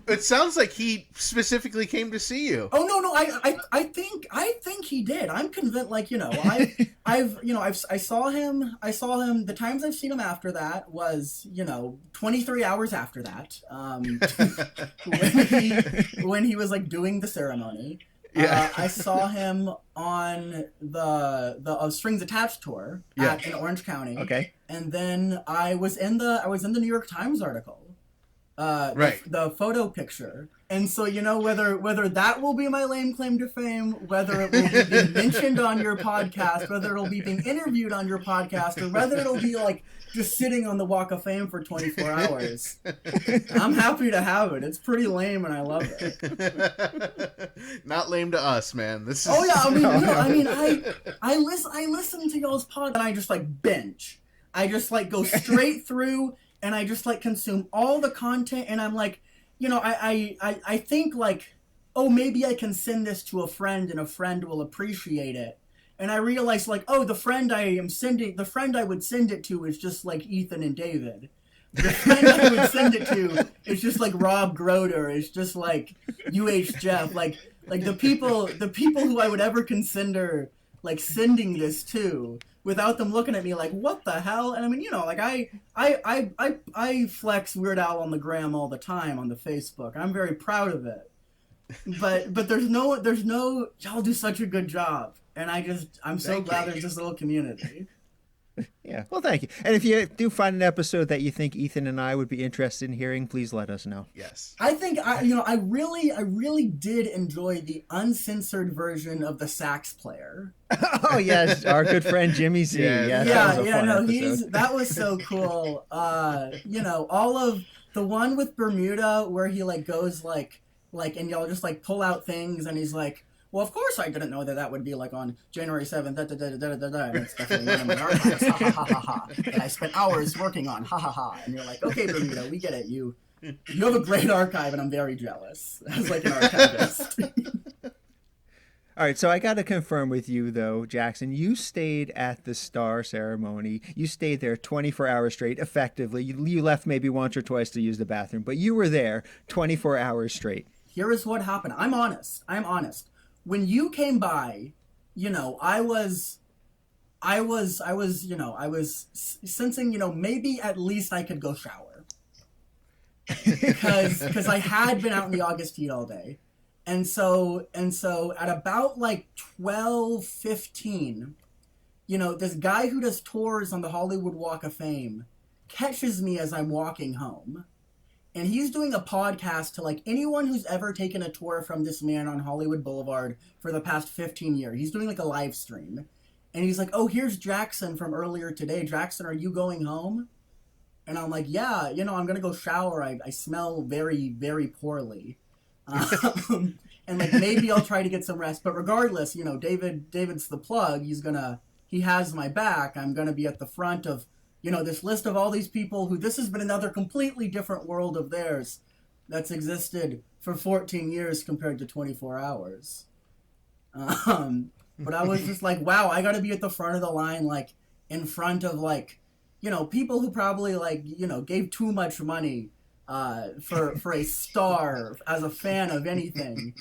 It sounds like he specifically came to see you. Oh no, I think he did. I'm convinced. Like I saw him. The times I've seen him after that was 23 hours after that. When he was like doing the ceremony. Yeah. I saw him on the Strings Attached tour in Orange County. Okay. And then I was in the New York Times article. Right. The photo picture. And so, whether that will be my lame claim to fame, whether it will be being mentioned on your podcast, whether it'll be being interviewed on your podcast, or whether it'll be like just sitting on the Walk of Fame for 24 hours, I'm happy to have it. It's pretty lame and I love it. Not lame to us, man. This is... Oh yeah, I listen to y'all's pod and I just like binge. I just like go straight through and I just like consume all the content and I'm like, I think like, oh, maybe I can send this to a friend and a friend will appreciate it. And I realized like, oh, the friend I would send it to is just like Ethan and David. The friend I would send it to is just like Rob Groder. It's just like UH Jeff. Like the people who I would ever consider like sending this to without them looking at me like, what the hell? And I mean, like I flex Weird Al on the gram all the time on the Facebook. I'm very proud of it. But there's no y'all do such a good job. And I'm so glad there's this little community. Yeah. Well, thank you. And if you do find an episode that you think Ethan and I would be interested in hearing, please let us know. Yes. I think I really did enjoy the uncensored version of the sax player. Oh yes, our good friend Jimmy Z. Yeah. That was a fun episode. That was so cool. All of the one with Bermuda where he like goes like and y'all just like pull out things and he's like, well, of course I didn't know that would be like on January 7th, and it's definitely one of my archives, ha ha ha ha ha, that I spent hours working on, ha ha ha, and you're like, okay, Bermuda, we get it, you have a great archive, and I'm very jealous, as like an archivist. All right, so I got to confirm with you, though, Jackson, you stayed at the star ceremony. You stayed there 24 hours straight, effectively. You left maybe once or twice to use the bathroom, but you were there 24 hours straight. Here is what happened. I'm honest. When you came by, I was sensing, maybe at least I could go shower. Because I had been out in the August heat all day. And so at about like 12:15, this guy who does tours on the Hollywood Walk of Fame catches me as I'm walking home. And he's doing a podcast to like anyone who's ever taken a tour from this man on Hollywood Boulevard for the past 15 years. He's doing like a live stream. And he's like, oh, here's Jackson from earlier today. Jackson, are you going home? And I'm like, yeah, I'm going to go shower. I smell very, very poorly. And like, maybe I'll try to get some rest. But regardless, David's the plug. He has my back. I'm going to be at the front of this list of all these people who this has been another completely different world of theirs that's existed for 14 years compared to 24 hours. But I was just like, wow, I got to be at the front of the line, like in front of like, people who probably like, gave too much money for a star as a fan of anything.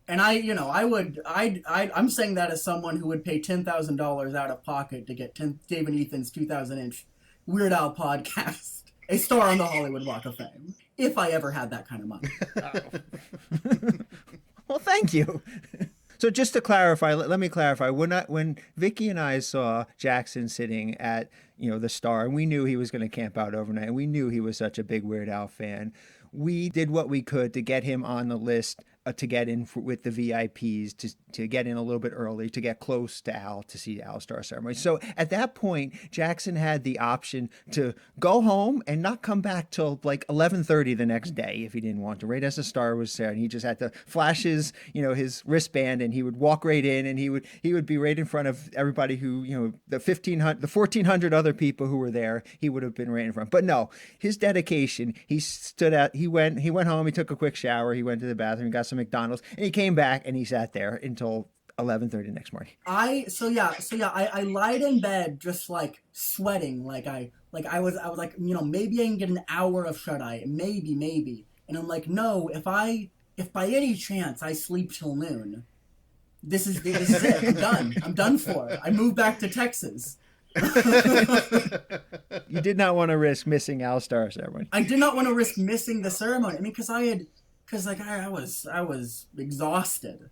And I'm saying that as someone who would pay $10,000 out of pocket to get Dave and Ethan's 2,000-inch Weird Al podcast, a star on the Hollywood Walk of Fame, if I ever had that kind of money. Well, thank you. So just to clarify, let me clarify. When Vicky and I saw Jackson sitting at the Star, and we knew he was going to camp out overnight, and we knew he was such a big Weird Al fan, we did what we could to get him on the list to get in with the VIPs, to get in a little bit early, to get close to Al, to see Al's star ceremony. So at that point, Jackson had the option to go home and not come back till like 11:30 the next day if he didn't want to. Right as the star was there, and he just had to flash his, his wristband, and he would walk right in, and he would be right in front of everybody who, the 1,400 other people who were there. He would have been right in front. But no, his dedication. He stood out. He went home. He took a quick shower. He went to the bathroom. Got some McDonald's, and he came back and he sat there until 11:30 next morning. I lied in bed just like sweating, I was like, maybe I can get an hour of shut eye, maybe, and I'm like, no, if by any chance I sleep till noon, this is it. I'm done for. I moved back to Texas. You did not want to risk missing Al's star ceremony. I did not want to risk missing the ceremony. I mean, because I was exhausted.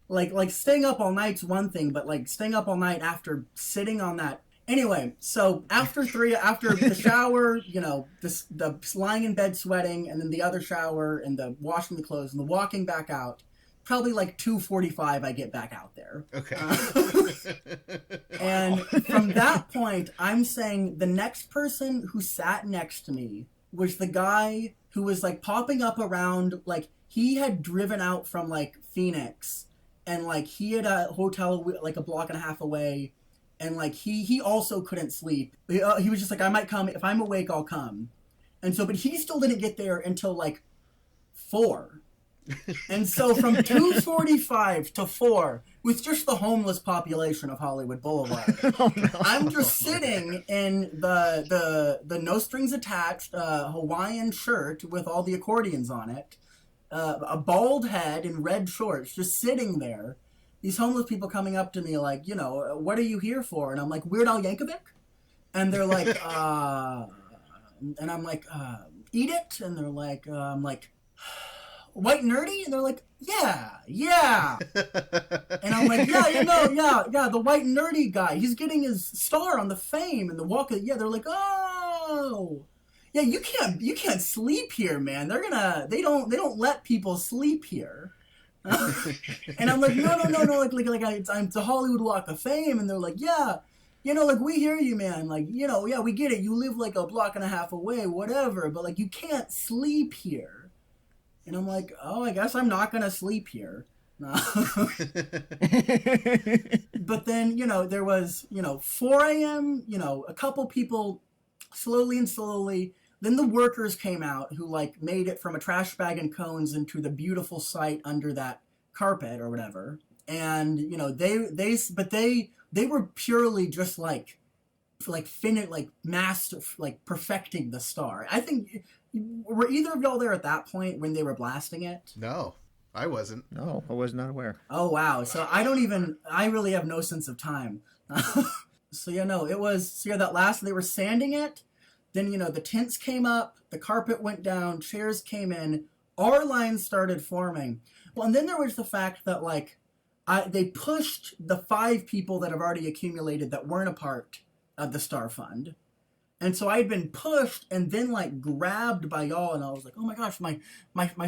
Like staying up all night's one thing, but like staying up all night after sitting on that. Anyway, so after the shower, the lying in bed sweating, and then the other shower, and the washing the clothes, and the walking back out, probably like 2:45 I get back out there. Okay. And from that point, I'm saying the next person who sat next to me was the guy who was like popping up around, like he had driven out from like Phoenix, and like he had a hotel like a block and a half away, and like he also couldn't sleep. He was just like, I might come if I'm awake, I'll come. And so, but he still didn't get there until like 4. And so from 2:45 to 4, with just the homeless population of Hollywood Boulevard, I'm just sitting in the no strings attached Hawaiian shirt with all the accordions on it, a bald head and red shorts, just sitting there. These homeless people coming up to me like, what are you here for? And I'm like, Weird Al Yankovic? And they're like, and I'm like, eat it? And they're like, I'm like, White Nerdy? And they're like, yeah. And I'm like, yeah, the White Nerdy guy. He's getting his star on the Fame and the Walk of... Yeah, they're like, oh... Yeah, you can't sleep here, man. They don't let people sleep here. And I'm like, no, it's the Hollywood Walk of Fame. And they're like, yeah, like, we hear you, man. Like, yeah, we get it. You live like a block and a half away, whatever. But like, you can't sleep here. And I'm like, oh, I guess I'm not going to sleep here. But then, there was, 4 a.m., a couple people slowly. Then the workers came out who like made it from a trash bag and cones into the beautiful site under that carpet or whatever. And, they were purely just like master, like perfecting the star. I think... Were either of y'all there at that point when they were blasting it? No, I wasn't. No, I was not aware. Oh, wow. So I really have no sense of time. So that last, they were sanding it. Then, the tents came up, the carpet went down, chairs came in, our lines started forming. Well, and then there was the fact that, like, they pushed the 5 people that have already accumulated that weren't a part of the Star Fund. And so I had been pushed and then like grabbed by y'all, and I was like, oh my gosh, my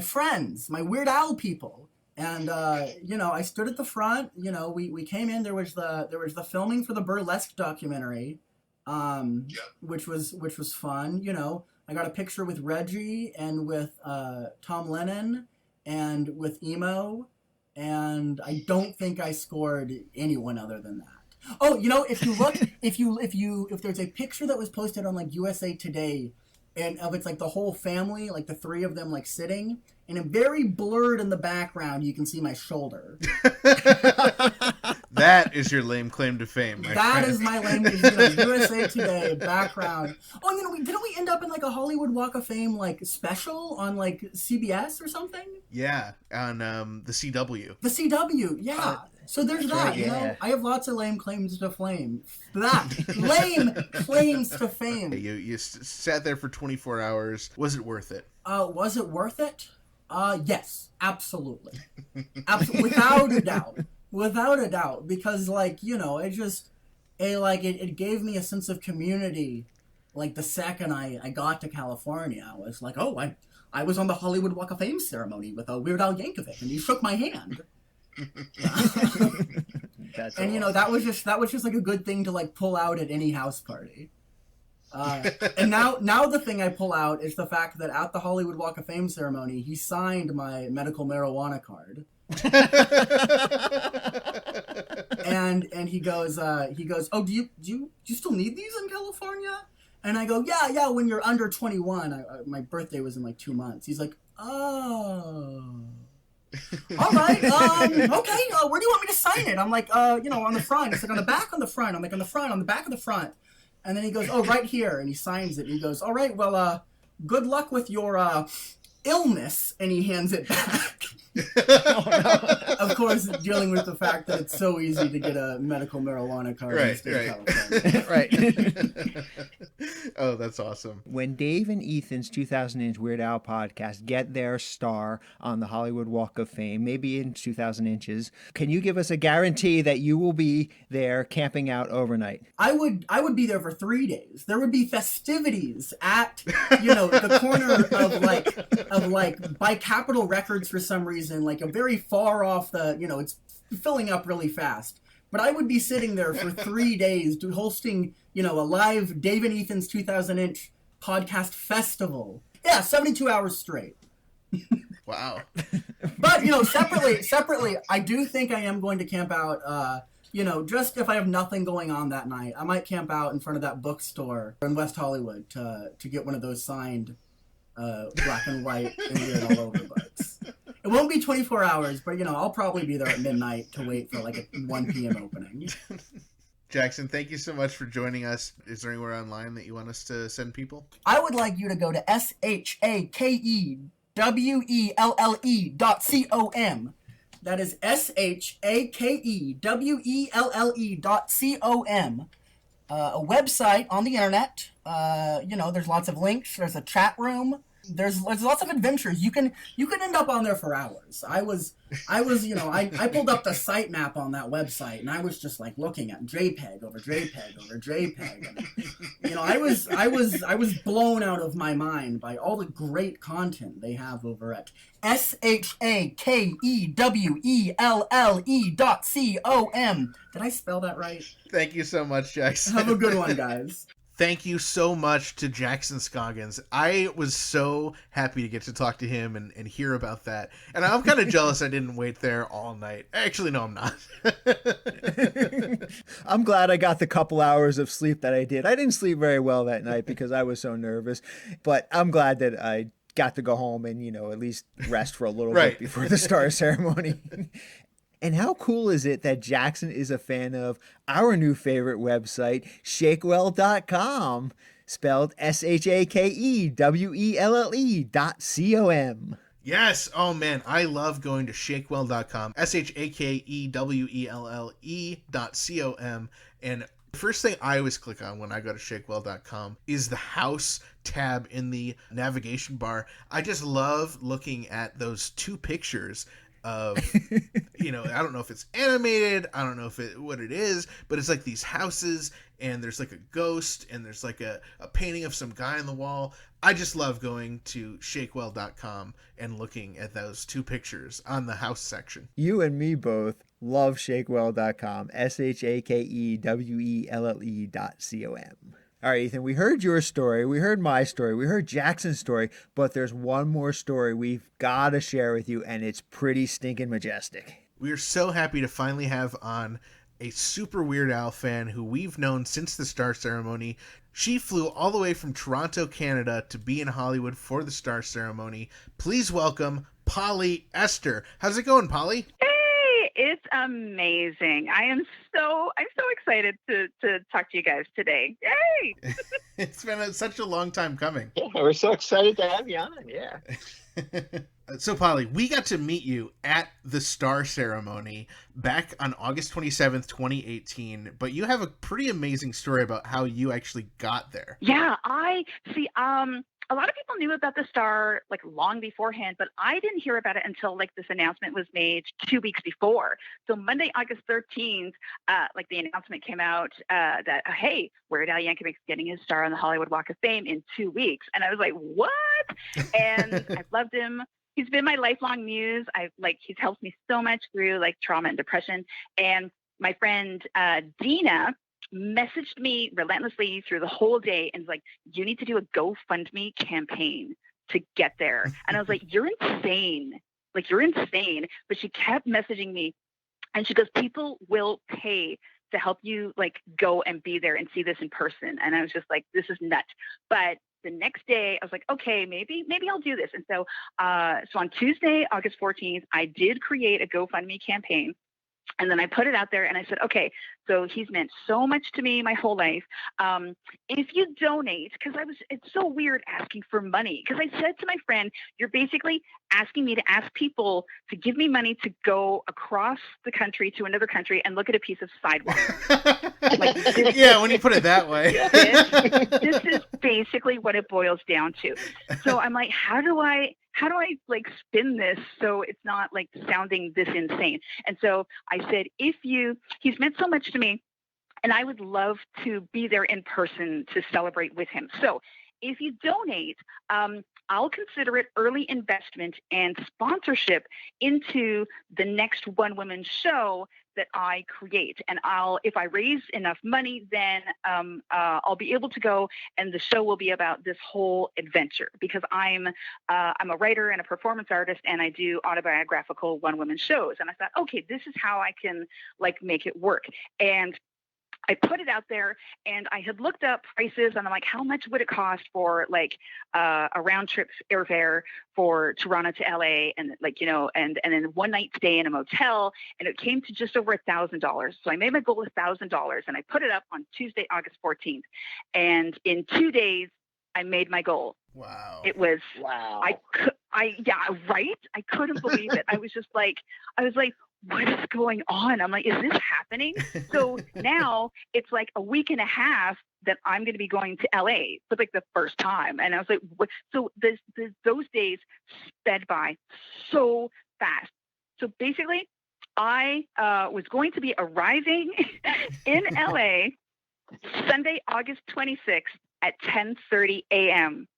friends, my Weird Al people. And I stood at the front, we came in, there was the filming for the burlesque documentary, which was fun. I got a picture with Reggie and with Tom Lennon and with Emo, and I don't think I scored anyone other than that. Oh, if you look, if there's a picture that was posted on like USA Today, and of it's like the whole family, like the 3 of them like sitting, and a very blurred in the background, you can see my shoulder. That is your lame claim to fame. That is my lame, USA Today background. Oh, didn't we end up in like a Hollywood Walk of Fame like special on like CBS or something? Yeah, on the CW. The CW, yeah. So there's that, yeah. I have lots of lame claims to fame. Lame claims to fame. You sat there for 24 hours. Was it worth it? Was it worth it? Yes, absolutely. Without a doubt. Because, like, it gave me a sense of community. like the second I got to California, I was like, oh, I was on the Hollywood Walk of Fame ceremony with Weird Al Yankovic, and he shook my hand. That's And you know, that was just like a good thing to like pull out at any house party. And now the thing I pull out is the fact that at the Hollywood Walk of Fame ceremony, he signed my medical marijuana card. and he goes, oh, do you still need these in California? And I go, yeah, when you're under 21. My birthday was in like 2 months. He's like, oh. All right, okay, where do you want me to sign it? I'm like, on the front. It's like, on the back, on the front. I'm like, on the front, on the back of the front. And then he goes, oh, right here. And he signs it. And he goes, all right, well, good luck with your illness. And he hands it back. Of course, dealing with the fact that it's so easy to get a medical marijuana card in the state of California. Right. Oh, that's awesome. When Dave and Ethan's 2000 Inch Weird Al podcast get their star on the Hollywood Walk of Fame, maybe in 2000 Inches, can you give us a guarantee that you will be there camping out overnight? I would be there for 3 days. There would be festivities at, the corner of by Capitol Records for some reason, like a very far off it's filling up really fast. But I would be sitting there for 3 days hosting, a live Dave and Ethan's 2000 Inch podcast festival. Yeah, 72 hours straight. Wow. But, separately, I do think I am going to camp out, just if I have nothing going on that night. I might camp out in front of that bookstore in West Hollywood to get one of those signed black and white and weird all over books. It won't be 24 hours, but, I'll probably be there at midnight to wait for, like, a 1 p.m. opening. Jackson, thank you so much for joining us. Is there anywhere online that you want us to send people? I would like you to go to SHAKEWELLE.com. That is SHAKEWELLE.com. A website on the internet. There's lots of links. There's a chat room. There's lots of adventures. You can end up on there for hours. I pulled up the sitemap on that website, and I was just like looking at JPEG over JPEG over JPEG. And, I was blown out of my mind by all the great content they have over at SHAKEWELLE.com. Did I spell that right? Thank you so much, Jackson. Have a good one, guys. Thank you so much to Jackson Scoggins. I was so happy to get to talk to him and hear about that. And I'm kind of jealous I didn't wait there all night. Actually, no, I'm not. I'm glad I got the couple hours of sleep that I did. I didn't sleep very well that night because I was so nervous. But I'm glad that I got to go home and, at least rest for a little bit before the star ceremony. And how cool is it that Jackson is a fan of our new favorite website, Shakewell.com, spelled SHAKEWELLE.com. Yes. Oh, man. I love going to Shakewell.com, SHAKEWELLE.com. And the first thing I always click on when I go to Shakewell.com is the house tab in the navigation bar. I just love looking at those two pictures of, I don't know if it's animated, I don't know what it is, but it's like these houses, and there's like a ghost, and there's like a painting of some guy on the wall. I just love going to Shakewell.com and looking at those two pictures on the house section. You and me both love Shakewell.com, SHAKEWELLE.com. All right, Ethan, we heard your story, we heard my story, we heard Jackson's story, but there's one more story we've got to share with you, and it's pretty stinking majestic. We are so happy to finally have on a super Weird Al fan who we've known since the star ceremony. She flew all the way from Toronto, Canada to be in Hollywood for the star ceremony. Please welcome Polly Esther. How's it going, Polly? It's amazing. I'm so excited to talk to you guys today. Yay! It's been such a long time coming. Yeah, we're so excited to have you on. Yeah. So, Polly, we got to meet you at the star ceremony back on August 27th, 2018, but you have a pretty amazing story about how you actually got there. Yeah, I see. a lot of people knew about the star like long beforehand, but I didn't hear about it until like this announcement was made 2 weeks before. So Monday, August 13th, like the announcement came out that, hey, Weird Al Yankovic's getting his star on the Hollywood Walk of Fame in 2 weeks. And I was like, what? And I've loved him. He's been my lifelong muse. He's helped me so much through like trauma and depression. And my friend Dina messaged me relentlessly through the whole day and was like, you need to do a GoFundMe campaign to get there. And I was like, you're insane. Like, you're insane. But she kept messaging me and she goes, people will pay to help you like go and be there and see this in person. And I was just like, this is nuts. But the next day I was like, okay, maybe I'll do this. And so, so on Tuesday, August 14th, I did create a GoFundMe campaign. And then I put it out there and I said, okay, so he's meant so much to me my whole life. If you donate, because it's so weird asking for money. Because I said to my friend, you're basically asking me to ask people to give me money to go across the country to another country and look at a piece of sidewalk. Yeah, when you put it that way. This is basically what it boils down to. So I'm like, how do I like spin this so it's not like sounding this insane? And so I said, he's meant so much to me and I would love to be there in person to celebrate with him. So if you donate, I'll consider it early investment and sponsorship into the next One Woman show that I create. And if I raise enough money, then I'll be able to go and the show will be about this whole adventure because I'm a writer and a performance artist and I do autobiographical one woman shows. And I thought, okay, this is how I can like make it work. And I put it out there and I had looked up prices and I'm like, how much would it cost for like a round trip airfare for Toronto to LA and like, and then one night stay in a motel. And it came to just over $1,000. So I made my goal $1,000 and I put it up on Tuesday, August 14th. And in 2 days, I made my goal. Wow. It was, Wow. yeah, right. I couldn't believe it. I was like, what is going on? I'm like, is this happening? So now it's like a week and a half that I'm going to be going to LA for like the first time. And I was like, what? So those days sped by so fast. So basically I was going to be arriving in LA Sunday, August 26th at 10:30 a.m.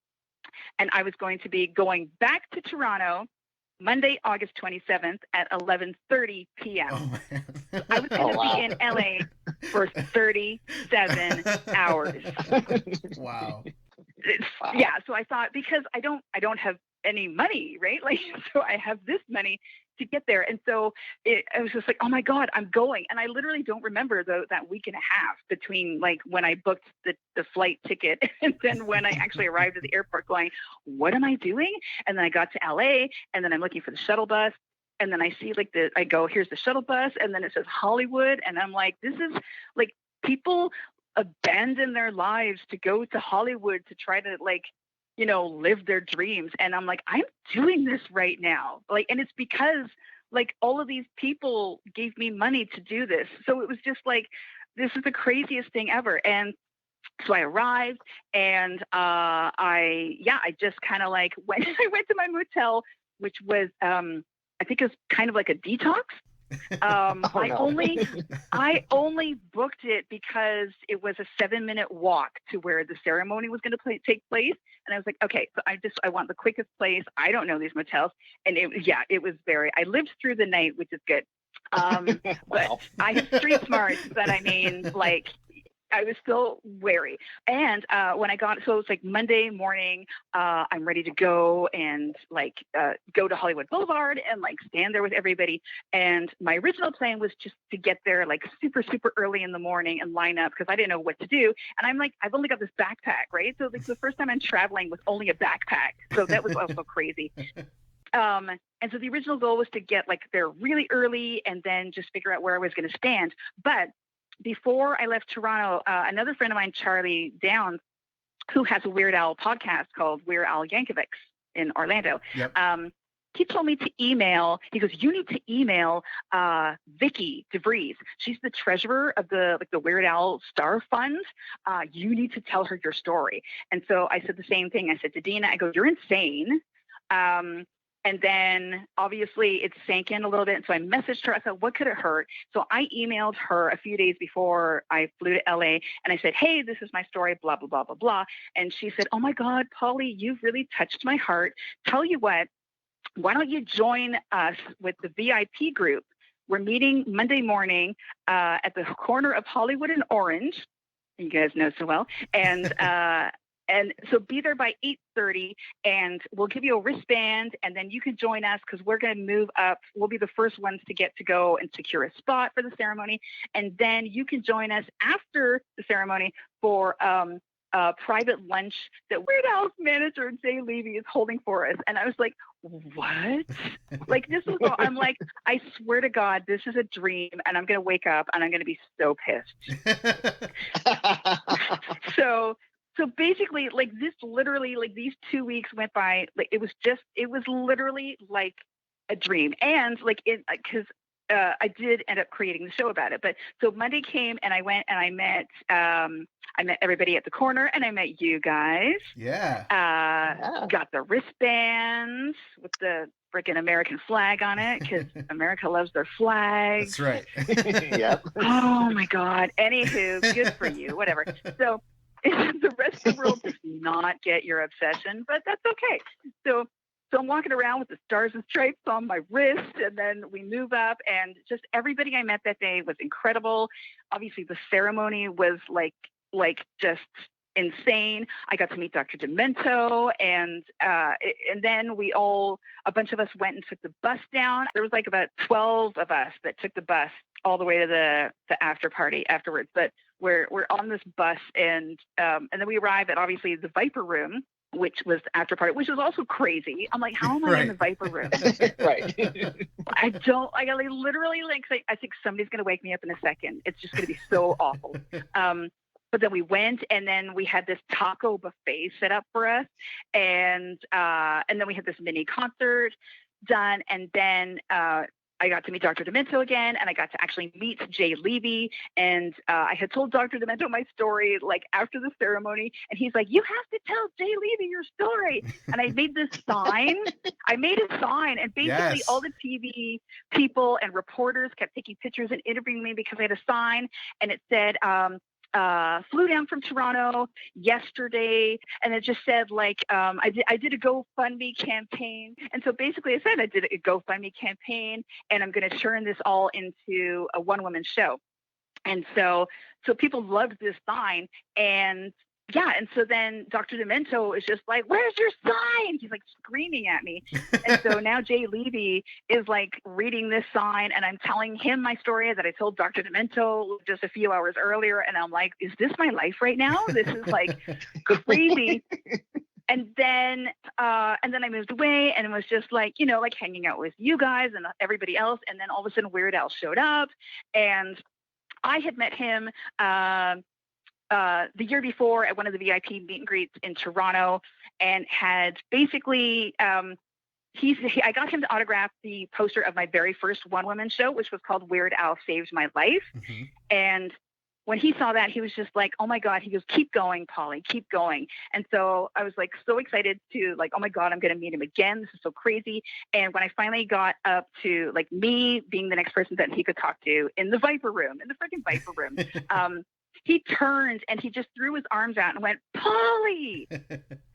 And I was going to be going back to Toronto Monday, August 27th at 11:30 p.m. Oh, man. I was going to be in LA for 37 hours. Wow. Yeah, so I thought because I don't have any money, right? Like, so I have this money to get there. And so I was just like, oh my God, I'm going. And I literally don't remember that week and a half between like when I booked the flight ticket and then when I actually arrived at the airport going, what am I doing? And then I got to LA and then I'm looking for the shuttle bus. And then I see like I go, here's the shuttle bus. And then it says Hollywood. And I'm like, this is like people abandon their lives to go to Hollywood to try to like, live their dreams. And I'm like, I'm doing this right now. Like, and it's because like all of these people gave me money to do this. So it was just like, this is the craziest thing ever. And so I arrived and I just kind of like I went to my motel, which was, I think it was kind of like a detox. I only booked it because it was a 7-minute walk to where the ceremony was going to take place. And I was like, okay, so I want the quickest place. I don't know these motels. And it was I lived through the night, which is good. But I have street smarts that I mean, like, I was still wary. And when I so it's like Monday morning, I'm ready to go and like go to Hollywood Boulevard and like stand there with everybody. And my original plan was just to get there like super, super early in the morning and line up because I didn't know what to do. And I'm like, I've only got this backpack, right? So it's the first time I'm traveling with only a backpack. So that was also crazy. And so the original goal was to get like there really early and then just figure out where I was going to stand. But before I left Toronto, another friend of mine, Charlie Downs, who has a Weird Al podcast called Weird Al Yankovics in Orlando. Yep. he told me to email. He goes, you need to email Vicky DeVries. She's the treasurer of the Weird Al Star Fund. You need to tell her your story. And so I said the same thing. I said to Dina, I go, you're insane. And then obviously it sank in a little bit. And so I messaged her. I said, what could it hurt? So I emailed her a few days before I flew to LA, and I said, hey, this is my story, blah, blah, blah, blah, blah. And she said, oh my God, Polly, you've really touched my heart. Tell you what, why don't you join us with the VIP group? We're meeting Monday morning at the corner of Hollywood and Orange. You guys know so well. And so be there by 8:30, and we'll give you a wristband, and then you can join us because we're going to move up. We'll be the first ones to get to go and secure a spot for the ceremony. And then you can join us after the ceremony for a private lunch that Weird Al's manager, Jay Levy, is holding for us. And I was like, what? Like, this is all, I'm like, I swear to God, this is a dream, and I'm going to wake up and I'm going to be so pissed. So basically, like, this literally, like, these 2 weeks went by, like, it was literally like a dream. And like, because I did end up creating the show about it. But so Monday came, and I went and I met everybody at the corner, and I met you guys. Yeah. Got the wristbands with the freaking American flag on it, because America loves their flag. That's right. Yep. Oh my God. Anywho, good for you. Whatever. So the rest of the world does not get your obsession, but that's okay. So I'm walking around with the stars and stripes on my wrist, and then we move up, and just everybody I met that day was incredible. Obviously, the ceremony was like just insane. I got to meet Dr. Demento, and then a bunch of us went and took the bus down. There was like about 12 of us that took the bus all the way to the after party afterwards. But we're on this bus, and then we arrive at obviously the Viper Room, which was the after party, which was also crazy. I'm like, how am I in the Viper Room? Right. I literally, like, I think somebody's going to wake me up in a second. It's just going to be so awful. But then we went, and then we had this taco buffet set up for us. And then we had this mini concert done. And then I got to meet Dr. Demento again, and I got to actually meet Jay Levy. And I had told Dr. Demento my story, like, after the ceremony, and he's like, you have to tell Jay Levy your story. And I made this sign. And basically all the TV people and reporters kept taking pictures and interviewing me because I had a sign, and it said, flew down from Toronto yesterday, and it just said, like, I did a GoFundMe campaign. And so basically I said I did a GoFundMe campaign, and I'm going to turn this all into a one-woman show. And so people loved this sign. And yeah, and so then Dr. Demento is just like, where's your sign? He's like screaming at me. And so now Jay Levy is like reading this sign, and I'm telling him my story that I told Dr. Demento just a few hours earlier. And I'm like, is this my life right now? This is like crazy. And then I moved away, and it was just like, like hanging out with you guys and everybody else. And then all of a sudden Weird Al showed up, and I had met him the year before at one of the VIP meet and greets in Toronto, and had basically, I got him to autograph the poster of my very first one-woman show, which was called Weird Al Saved My Life. Mm-hmm. And when he saw that, he was just like, oh my God, he goes, keep going, Polly, keep going. And so I was like so excited to, like, oh my God, I'm going to meet him again. This is so crazy. And when I finally got up to, like, me being the next person that he could talk to in the Viper Room, in the freaking Viper Room, he turned and he just threw his arms out and went, Polly.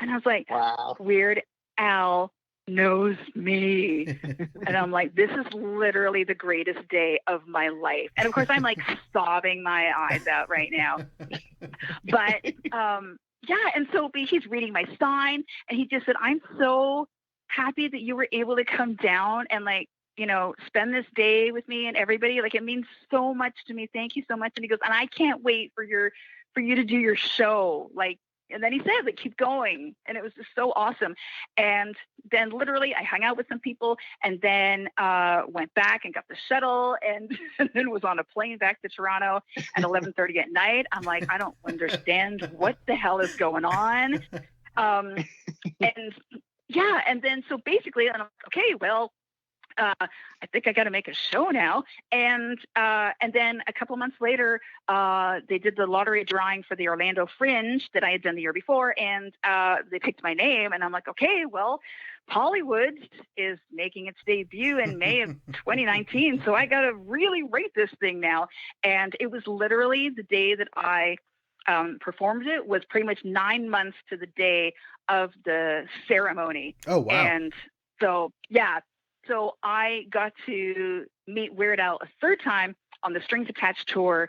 And I was like, wow, Weird Al knows me. And I'm like, this is literally the greatest day of my life. And of course I'm like sobbing my eyes out right now. But yeah, and so he's reading my sign, and he just said, I'm so happy that you were able to come down and, like, spend this day with me and everybody. Like, it means so much to me. Thank you so much. And he goes, and I can't wait for you to do your show. Like, and then he said, like, keep going. And it was just so awesome. And then literally I hung out with some people, and then went back and got the shuttle, and then was on a plane back to Toronto at 11:30 at night. I'm like, I don't understand what the hell is going on. And yeah. And then, so basically, and I'm like, okay, well, I think I got to make a show now. And then a couple months later, they did the lottery drawing for the Orlando Fringe that I had done the year before, and they picked my name. And I'm like, okay, well, Hollywood is making its debut in May of 2019, so I got to really rate this thing now. And it was literally the day that I performed it was pretty much 9 months to the day of the ceremony. Oh, wow. And so, yeah. So I got to meet Weird Al a third time on the Strings Attached tour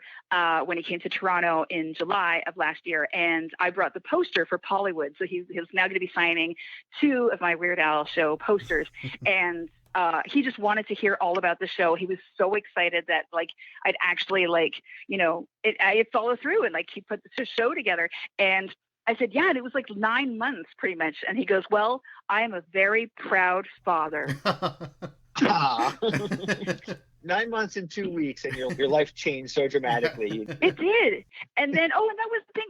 when he came to Toronto in July of last year. And I brought the poster for Pollywood. So he was now going to be signing 2 of my Weird Al show posters. And he just wanted to hear all about the show. He was so excited that like I'd actually like, you know, I'd follow through and like he put the show together. And I said, yeah, and it was like 9 months pretty much. And he goes, well, I am a very proud father. Ah. 9 months and 2 weeks, and your life changed so dramatically. It did. And then, and that was the thing.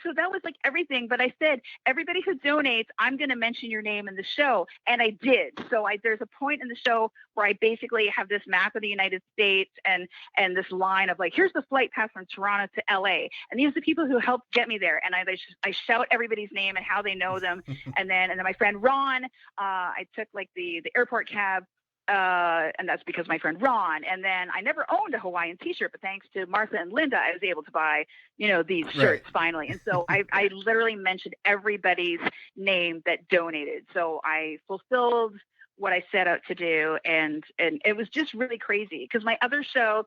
So that was like everything. But I said, everybody who donates, I'm going to mention your name in the show. And I did. So there's a point in the show where I basically have this map of the United States and this line of like, here's the flight path from Toronto to LA. And these are the people who helped get me there. And I shout everybody's name and how they know them. and then my friend Ron, I took like the airport cab. And that's because my friend Ron. And then I never owned a Hawaiian t-shirt, but thanks to Martha and Linda, I was able to buy, these shirts finally. And so I literally mentioned everybody's name that donated. So I fulfilled what I set out to do. And it was just really crazy because my other show,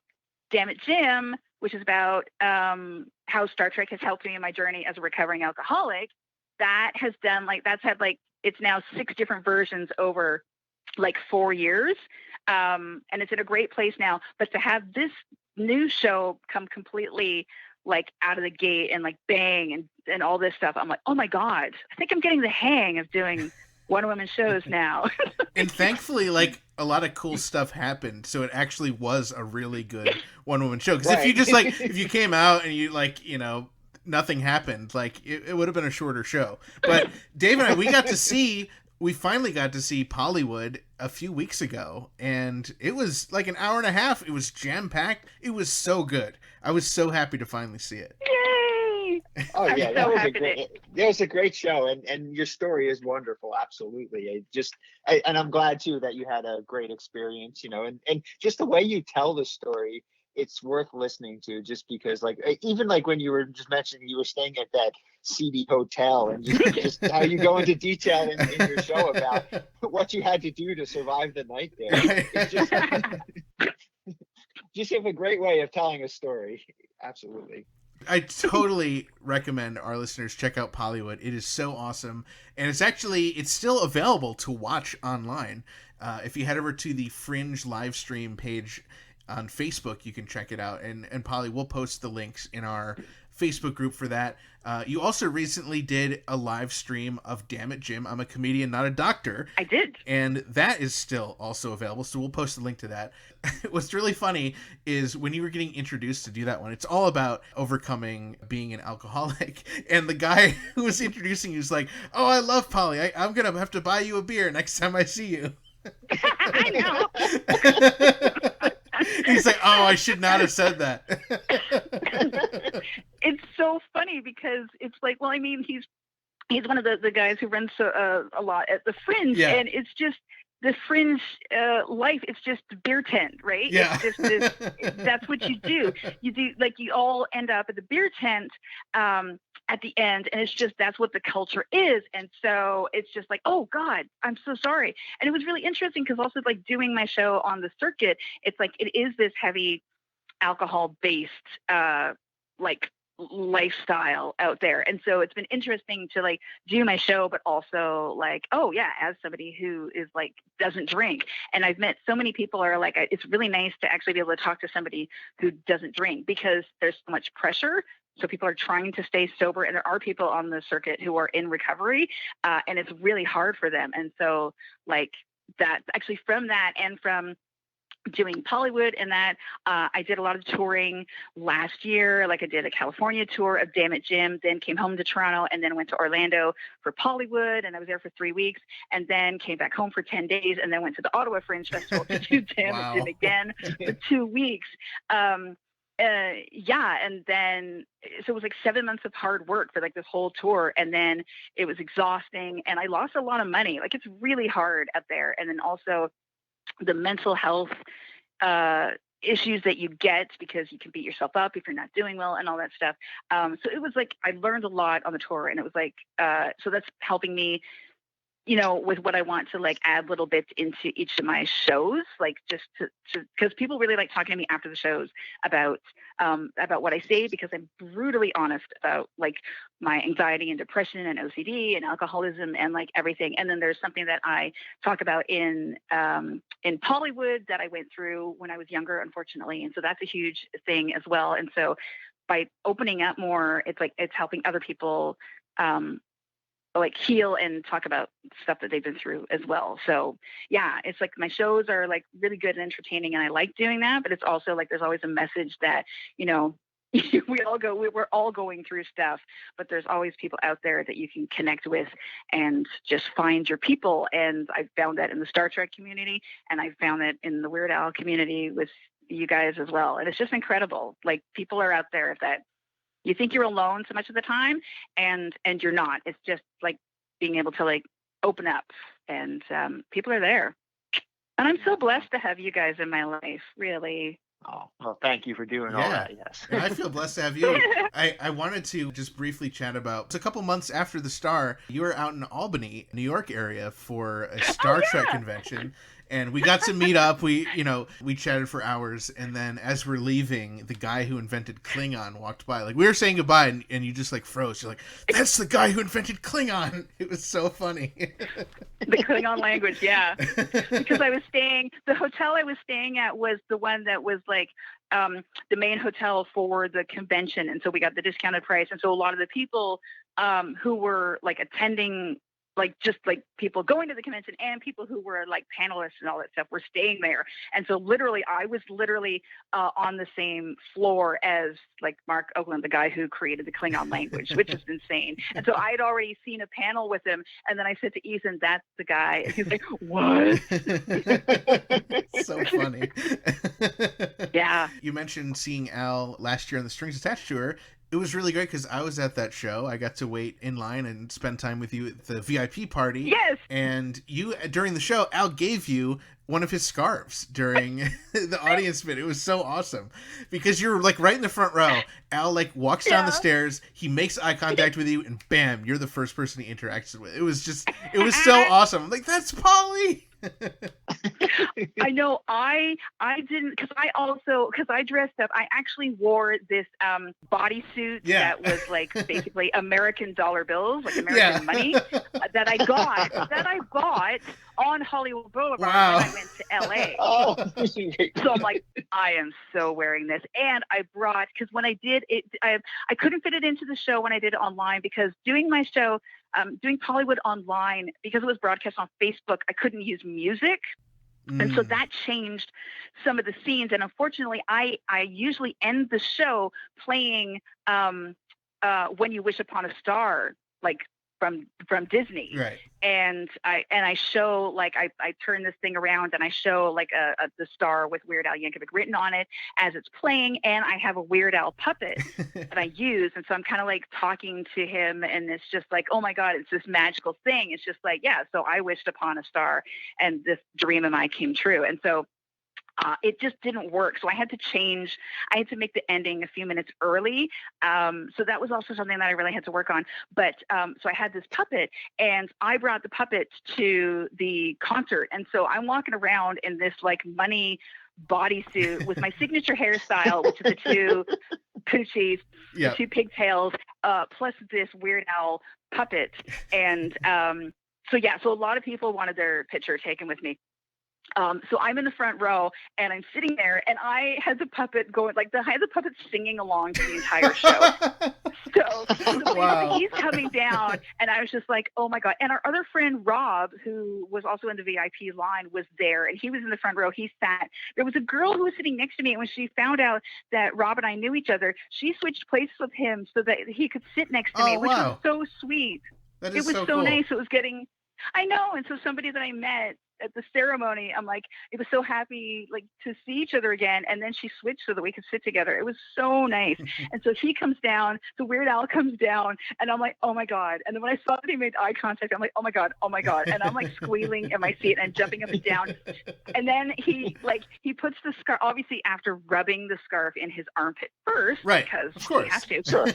Damn It Jim, which is about how Star Trek has helped me in my journey as a recovering alcoholic, that has done that's had it's now 6 different versions over 4 years. And it's in a great place now, but to have this new show come completely out of the gate and bang and all this stuff, I'm like, oh my God, I think I'm getting the hang of doing one-woman shows now. And thankfully, a lot of cool stuff happened, so it actually was a really good one-woman show. Because if you just if you came out and you nothing happened, it would have been a shorter show. But Dave and I, we finally got to see Pollywood a few weeks ago, and it was an hour and a half. It was jam-packed. It was so good. I was so happy to finally see it. Yay! Oh yeah, that was a great show, and your story is wonderful. Absolutely. And I'm glad too that you had a great experience, and just the way you tell the story, it's worth listening to, just because even when you were just mentioning you were staying at that seedy hotel, and just how you go into detail in your show about what you had to do to survive the night there. It's just have a great way of telling a story. Absolutely. I totally recommend our listeners check out Pollywood. It is so awesome. And it's still available to watch online. If you head over to the Fringe live stream page on Facebook, you can check it out. And Polly, we'll post the links in our Facebook group for that. You also recently did a live stream of Damn It Jim, I'm a Comedian, Not a Doctor. I did. And that is still also available, so we'll post a link to that. What's really funny is when you were getting introduced to do that one, it's all about overcoming being an alcoholic. And the guy who was introducing you was like, oh, I love Polly. I'm going to have to buy you a beer next time I see you. I know. He's like, oh, I should not have said that. It's so funny because it's he's one of the guys who runs a lot at the Fringe, and it's just the Fringe life. It's just a beer tent, right? Yeah. It's just that's what you do. You do you all end up at the beer tent at the end, and it's just that's what the culture is. And so it's just oh God, I'm so sorry. And it was really interesting because also doing my show on the circuit, it's it is this heavy alcohol based lifestyle out there. And so it's been interesting to do my show, but also oh yeah, as somebody who is doesn't drink. And I've met so many people are it's really nice to actually be able to talk to somebody who doesn't drink because there's so much pressure. So people are trying to stay sober, and there are people on the circuit who are in recovery, and it's really hard for them. And so that actually from that and from doing Pollywood, and that I did a lot of touring last year. Like I did a California tour of Damn It Jim, then came home to Toronto, and then went to Orlando for Pollywood, and I was there for 3 weeks, and then came back home for 10 days, and then went to the Ottawa Fringe Festival to do Damn It Jim again for 2 weeks. Yeah, and then so it was like 7 months of hard work for like this whole tour, and then it was exhausting, and I lost a lot of money. Like it's really hard out there, and then also the mental health issues that you get because you can beat yourself up if you're not doing well and all that stuff. So it was like I learned a lot on the tour, and it was like so that's helping me, you know, with what I want to like add little bits into each of my shows, like just to because people really like talking to me after the shows about what I say, because I'm brutally honest about like my anxiety and depression and OCD and alcoholism and like everything. And then there's something that I talk about in Pollywood that I went through when I was younger, unfortunately. And so that's a huge thing as well. And so by opening up more, it's like it's helping other people like heal and talk about stuff that they've been through as well. So yeah, it's like my shows are like really good and entertaining, and I like doing that, but it's also like there's always a message that, you know, we're all going through stuff, but there's always people out there that you can connect with and just find your people. And I found that in the Star Trek community, and I found that in the Weird Al community with you guys as well. And it's just incredible. Like people are out there that you think you're alone so much of the time, and you're not. It's just like being able to like open up, and people are there. And I'm so blessed to have you guys in my life, really. Oh, well, thank you for doing all that. Yes. And I feel blessed to have you. I wanted to just briefly chat about, it's a couple months after the Star, you were out in Albany, New York area for a Star Trek convention. And we got to meet up. We chatted for hours. And then as we're leaving, the guy who invented Klingon walked by. Like, we were saying goodbye, and you just, like, froze. You're like, that's the guy who invented Klingon. It was so funny. The Klingon language, yeah. Because the hotel I was staying at was the one that was, like, the main hotel for the convention. And so we got the discounted price. And so a lot of the people who were, like, attending, like just like people going to the convention and people who were like panelists and all that stuff were staying there. And so literally I was literally on the same floor as like Mark Oakland, the guy who created the Klingon language, which is insane. And so I had already seen a panel with him. And then I said to Ethan, that's the guy. And he's like, what? So funny. Yeah. You mentioned seeing Al last year on the Strings Attached tour. It was really great because I was at that show. I got to wait in line and spend time with you at the VIP party. Yes. And you, during the show, Al gave you one of his scarves during the audience bit. It was so awesome because you're like right in the front row. Al like walks down the stairs. He makes eye contact with you, and bam, you're the first person he interacts with. It was so awesome. I'm like, that's Polly. I know. I didn't, because I dressed up. I actually wore this bodysuit that was like basically American dollar bills, like American money, that I bought on Hollywood Boulevard when I went to LA. Oh. So I'm like, I am so wearing this. And I brought, because when I did it, I couldn't fit it into the show when I did it online, because doing my show, doing Pollywood online, because it was broadcast on Facebook, I couldn't use music. And so that changed some of the scenes. And unfortunately, I usually end the show playing When You Wish Upon a Star, like from Disney. Right. And I show, like, I turn this thing around and I show like the star with Weird Al Yankovic written on it as it's playing, and I have a Weird Al puppet that I use, and so I'm kind of like talking to him, and it's just like, oh my God, it's this magical thing. It's just like, yeah, so I wished upon a star, and this dream of mine came true, and so it just didn't work. So I had to make the ending a few minutes early. So that was also something that I really had to work on. But so I had this puppet, and I brought the puppet to the concert. And so I'm walking around in this like money bodysuit with my signature hairstyle, which is the two poochies, the two pigtails, plus this Weird Al puppet. And so a lot of people wanted their picture taken with me. So I'm in the front row and I'm sitting there and I had the puppet going, like I had the puppet singing along to the entire show. So Wow. he's coming down and I was just like, oh my God. And our other friend, Rob, who was also in the VIP line, was there and he was in the front row. He sat. There was a girl who was sitting next to me. And when she found out that Rob and I knew each other, she switched places with him so that he could sit next to me, which was so sweet. That It is was so so cool. nice. It was getting, I know. And so somebody that I met at the ceremony, I'm like, it was so happy like to see each other again. And then she switched so that we could sit together. It was so nice. And so he comes down, the Weird Al comes down, and I'm like, oh my God. And then when I saw that he made eye contact, I'm like, oh my God, oh my God. And I'm like squealing in my seat and jumping up and down. And then he puts the scarf, obviously after rubbing the scarf in his armpit first, Right, because of course. he has to. Sure.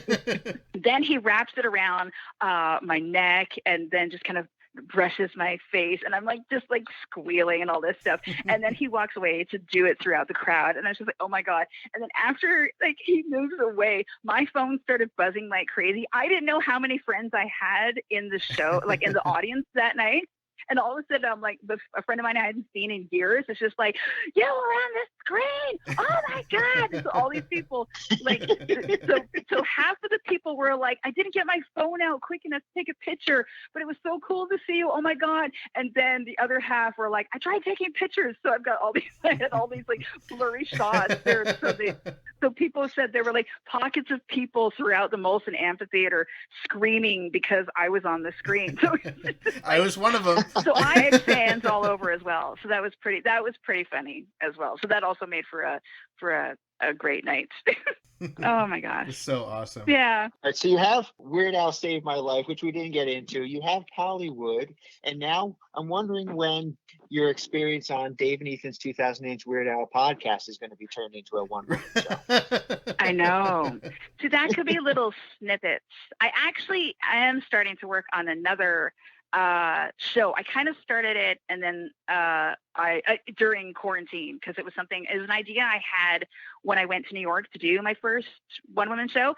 Then he wraps it around my neck and then just kind of brushes my face, and I'm like just like squealing and all this stuff. And then he walks away to do it throughout the crowd, and I was just like, oh my God. And then after like he moves away, my phone started buzzing like crazy. I didn't know how many friends I had in the show, like in the audience that night. And all of a sudden, I'm like, a friend of mine I hadn't seen in years. It's just like, you were on the screen. Oh my God. And so all these people, like, so half of the people were like, I didn't get my phone out quick enough to take a picture, but it was so cool to see you. Oh my God. And then the other half were like, I tried taking pictures. So I've got I had all these like blurry shots there. So people said there were like pockets of people throughout the Molson Amphitheater screaming because I was on the screen. So I was one of them. so I had fans all over as well. So that was pretty funny as well. So that also made for a great night. Oh my gosh. It's so awesome. Yeah. All right, so you have Weird Al Saved My Life, which we didn't get into. You have Hollywood, and now I'm wondering when your experience on Dave and Ethan's 2000-inch Weird Al podcast is going to be turned into a one-woman show. I know. So that could be little snippets. I am starting to work on another show. I kind of started it and then I during quarantine because it was an idea I had when I went to New York to do my first one-woman show.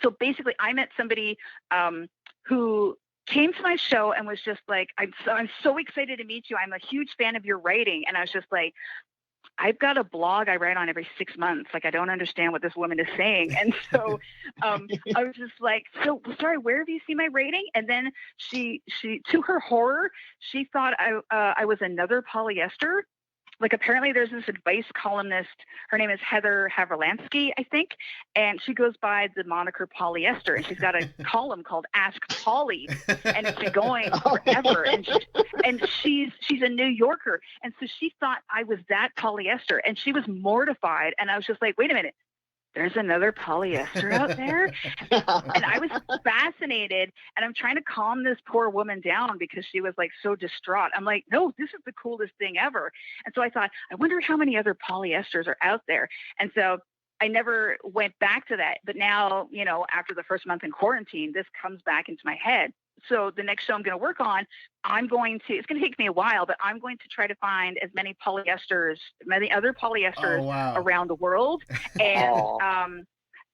So basically I met somebody who came to my show and was just like, I'm so excited to meet you. I'm a huge fan of your writing. And I was just like, I've got a blog I write on every 6 months. Like, I don't understand what this woman is saying. And so I was just like, so sorry, where have you seen my writing? And then she to her horror, she thought I was another polyester. Like, apparently there's this advice columnist. Her name is Heather Haverlansky, I think. And she goes by the moniker Polyester. And she's got a column called Ask Polly. And it's been going forever. And she's a New Yorker. And so she thought I was that polyester. And she was mortified. And I was just like, wait a minute. There's another polyester out there. And I was fascinated, and I'm trying to calm this poor woman down because she was like so distraught. I'm like, no, this is the coolest thing ever. And so I thought, I wonder how many other polyesters are out there. And so I never went back to that. But now, after the first month in quarantine, this comes back into my head. So the next show I'm going to work on, it's going to take me a while, but I'm going to try to find as many other polyesters around the world and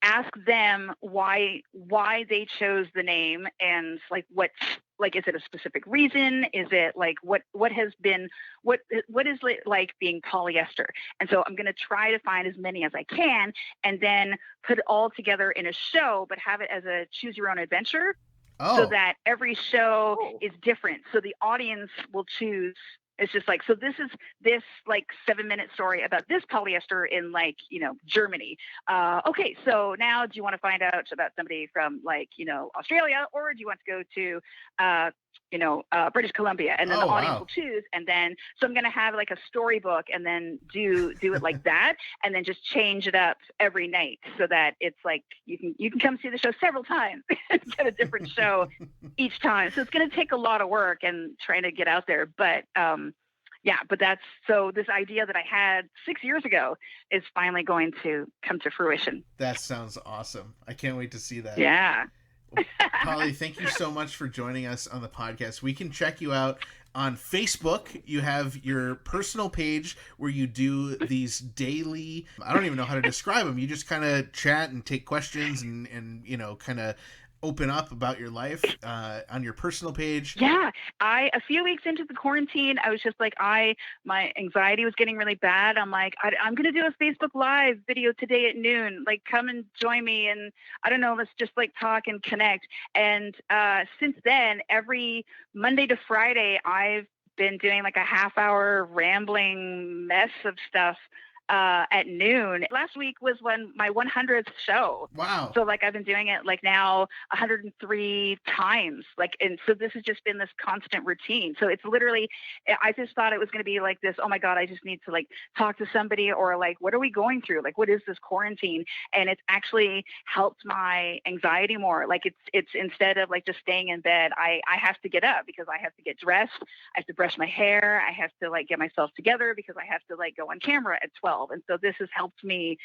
ask them why they chose the name and like is it a specific reason? Is it like what is it like being polyester? And so I'm going to try to find as many as I can and then put it all together in a show, but have it as a choose your own adventure. So that every show is different. So the audience will choose. It's just like, so this is this like 7-minute story about this polyester in like, Germany. Okay. So now do you want to find out about somebody from like, Australia, or do you want to go to, British Columbia? And then the audience will choose. And then, so I'm going to have like a storybook and then do it like that. And then just change it up every night so that it's like, you can come see the show several times and get a different show each time. So it's going to take a lot of work and trying to get out there. But, but this idea that I had 6 years ago is finally going to come to fruition. That sounds awesome. I can't wait to see that. Yeah. Polly, thank you so much for joining us on the podcast. We can check you out on Facebook. You have your personal page where you do these daily, I don't even know how to describe them. You just kind of chat and take questions and kind of open up about your life on your personal page? Yeah, a few weeks into the quarantine, I was just like, my anxiety was getting really bad. I'm like, I'm going to do a Facebook Live video today at noon. Like, come and join me. And I don't know, let's just like talk and connect. And since then, every Monday to Friday, I've been doing like a half-hour rambling mess of stuff at noon. Last week was my 100th show. Wow. So like I've been doing it like now 103 times. Like, and so this has just been this constant routine. So it's literally, I just thought it was going to be like this, oh my God, I just need to like talk to somebody, or like, what are we going through? Like, what is this quarantine? And it's actually helped my anxiety more. Like it's instead of like just staying in bed, I have to get up because I have to get dressed. I have to brush my hair. I have to like get myself together because I have to like go on camera at 12. And so this has helped me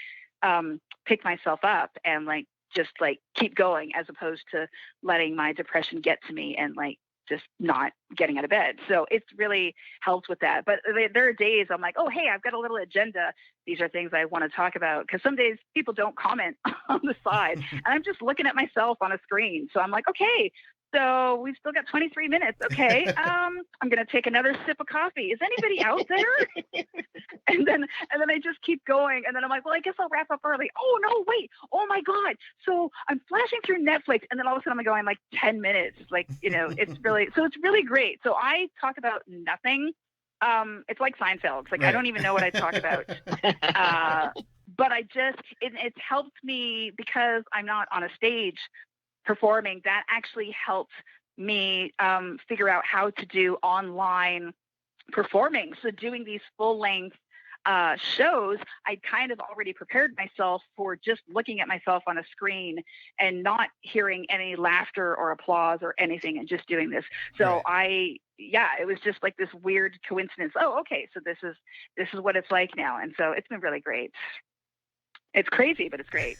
pick myself up and like just like keep going, as opposed to letting my depression get to me and like just not getting out of bed. So it's really helped with that. But there are days I'm like, oh, hey, I've got a little agenda. These are things I want to talk about, because some days people don't comment on the side and I'm just looking at myself on a screen. So I'm like, okay, so we've still got 23 minutes. Okay. I'm going to take another sip of coffee. Is anybody out there? and then I just keep going. And then I'm like, well, I guess I'll wrap up early. Oh no, wait. Oh my God. So I'm flashing through Netflix, and then all of a sudden I'm going like 10 minutes. Like, it's really great. So I talk about nothing. It's like Seinfeld. It's like, I don't even know what I talk about. But it's helped me because I'm not on a stage performing. That actually helped me figure out how to do online performing. So doing these full-length shows, I kind of already prepared myself for just looking at myself on a screen and not hearing any laughter or applause or anything, and just doing this. So right. It was just like this weird coincidence. Oh, okay, so this is what it's like now. And so it's been really great. It's crazy, but it's great.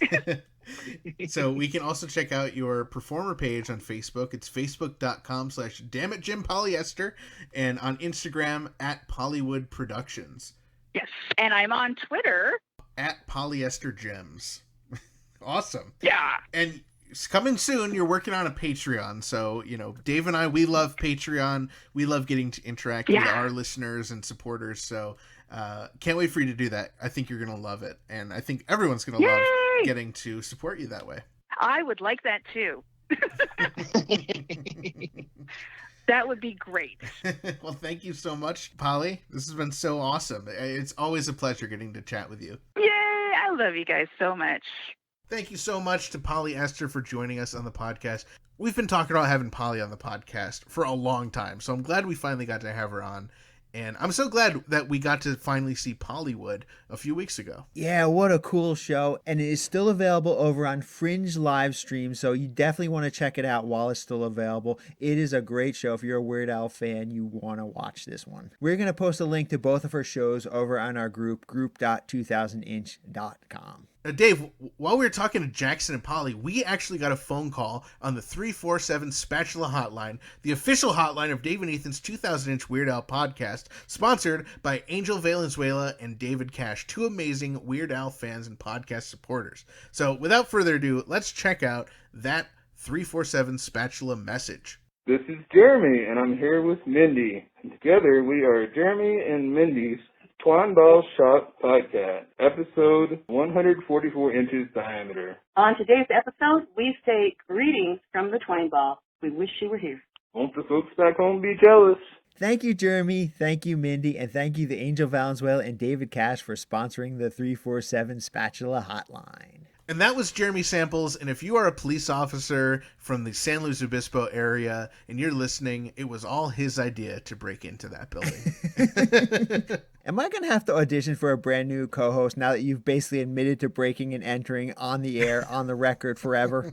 So we can also check out your performer page on Facebook. It's facebook.com/dammitjimpolyester, and on Instagram @Pollywood Productions. Yes, and I'm on Twitter @PolyesterGems. Awesome. Yeah. And coming soon, you're working on a Patreon. So, Dave and I, we love Patreon. We love getting to interact with our listeners and supporters. So can't wait for you to do that. I think you're going to love it. And I think everyone's going to love getting to support you that way. I would like that too. That would be great. Well, thank you so much, Polly. This has been so awesome. It's always a pleasure getting to chat with you. Yay! I love you guys so much. Thank you so much to Polly Esther for joining us on the podcast. We've been talking about having Polly on the podcast for a long time, so I'm glad we finally got to have her on. And I'm so glad that we got to finally see Pollywood a few weeks ago. Yeah, what a cool show. And it is still available over on Fringe live stream, so you definitely want to check it out while it's still available. It is a great show. If you're a Weird Al fan, you want to watch this one. We're going to post a link to both of her shows over on our group, group.2000inch.com. Dave, while we were talking to Jackson and Polly, we actually got a phone call on the 347 Spatula Hotline, the official hotline of Dave and Ethan's 2000-inch Weird Al podcast, sponsored by Angel Valenzuela and David Cash, two amazing Weird Al fans and podcast supporters. So without further ado, let's check out that 347 Spatula message. This is Jeremy, and I'm here with Mindy. Together, we are Jeremy and Mindy's Twine Ball Shot Podcast, episode 144 inches diameter. On today's episode, we say greetings from the Twine Ball. We wish you were here. Won't the folks back home be jealous? Thank you, Jeremy. Thank you, Mindy. And thank you to Angel Valenzuela and David Cash for sponsoring the 347 Spatula Hotline. And that was Jeremy Samples. And if you are a police officer from the San Luis Obispo area and you're listening, it was all his idea to break into that building. Am I going to have to audition for a brand new co-host now that you've basically admitted to breaking and entering on the air, on the record forever?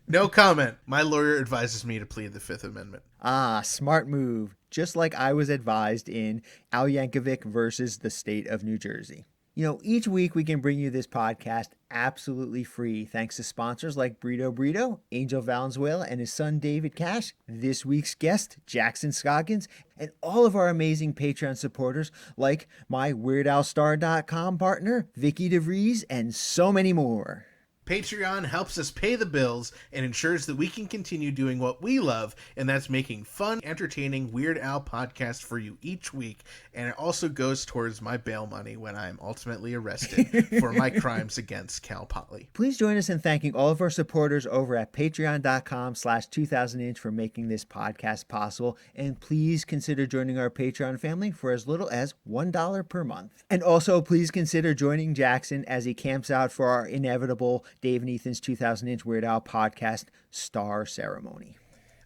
No comment. My lawyer advises me to plead the Fifth Amendment. Ah, smart move. Just like I was advised in Al Yankovic versus the state of New Jersey. Each week we can bring you this podcast absolutely free thanks to sponsors like Brito, Angel Valenzuela and his son David Cash, this week's guest Jackson Scoggins, and all of our amazing Patreon supporters like my WeirdAlStar.com partner Vicky DeVries and so many more. Patreon helps us pay the bills and ensures that we can continue doing what we love, and that's making fun, entertaining Weird Al podcasts for you each week. And it also goes towards my bail money when I'm ultimately arrested for my crimes against Cal Poly. Please join us in thanking all of our supporters over at patreon.com/2000inch for making this podcast possible. And please consider joining our Patreon family for as little as $1 per month. And also, please consider joining Jackson as he camps out for our inevitable Dave and Ethan's 2000-inch Weird Al podcast star ceremony.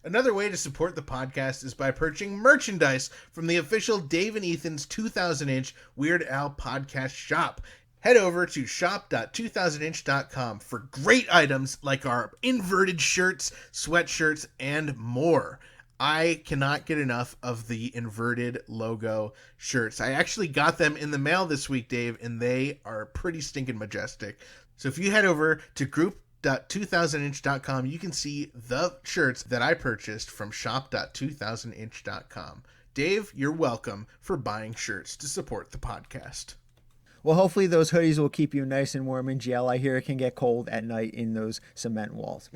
Another way to support the podcast is by purchasing merchandise from the official Dave and Ethan's 2000-inch Weird Al podcast shop. Head over to shop.2000inch.com for great items like our inverted shirts, sweatshirts, and more. I cannot get enough of the inverted logo shirts. I actually got them in the mail this week, Dave, and they are pretty stinking majestic. So if you head over to group.2000inch.com, you can see the shirts that I purchased from shop.2000inch.com. Dave, you're welcome for buying shirts to support the podcast. Well, hopefully those hoodies will keep you nice and warm in jail. I hear it can get cold at night in those cement walls.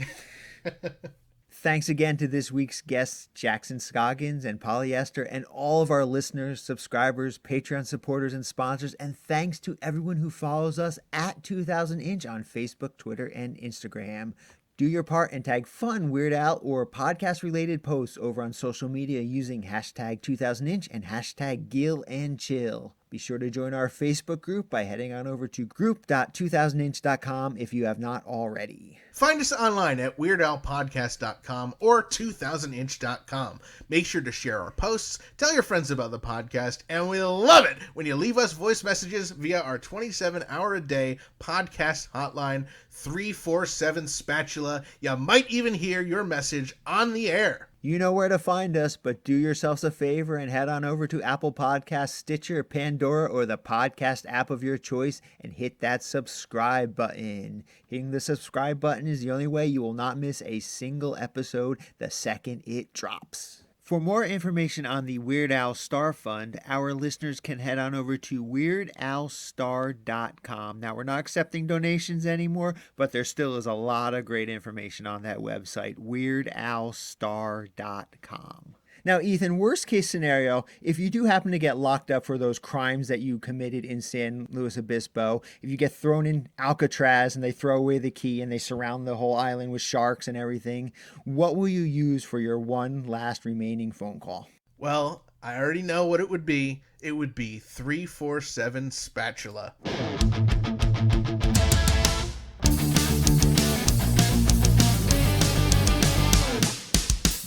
Thanks again to this week's guests, Jackson Scoggins and Polyester, and all of our listeners, subscribers, Patreon supporters, and sponsors. And thanks to everyone who follows us at 2000inch on Facebook, Twitter, and Instagram. Do your part and tag fun Weird Al or podcast-related posts over on social media using hashtag 2000inch and hashtag Gill and Chill. Be sure to join our Facebook group by heading on over to group.2000inch.com if you have not already. Find us online at weirdalpodcast.com or 2000inch.com. Make sure to share our posts, tell your friends about the podcast, and we love it when you leave us voice messages via our 27-hour-a-day podcast hotline, 347 Spatula. You might even hear your message on the air. You know where to find us, but do yourselves a favor and head on over to Apple Podcasts, Stitcher, Pandora, or the podcast app of your choice and hit that subscribe button. Hitting the subscribe button is the only way you will not miss a single episode the second it drops. For more information on the Weird Al Star Fund, our listeners can head on over to weirdalstar.com. Now, we're not accepting donations anymore, but there still is a lot of great information on that website, weirdalstar.com. Now, Ethan, worst case scenario, if you do happen to get locked up for those crimes that you committed in San Luis Obispo, if you get thrown in Alcatraz and they throw away the key and they surround the whole island with sharks and everything, what will you use for your one last remaining phone call? Well, I already know what it would be. It would be 347 Spatula.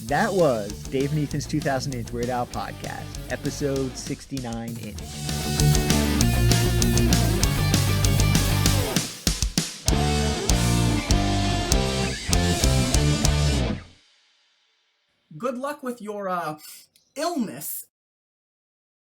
That was Dave and Ethan's 2000-inch Weird Al podcast, episode 69-inch. Good luck with your illness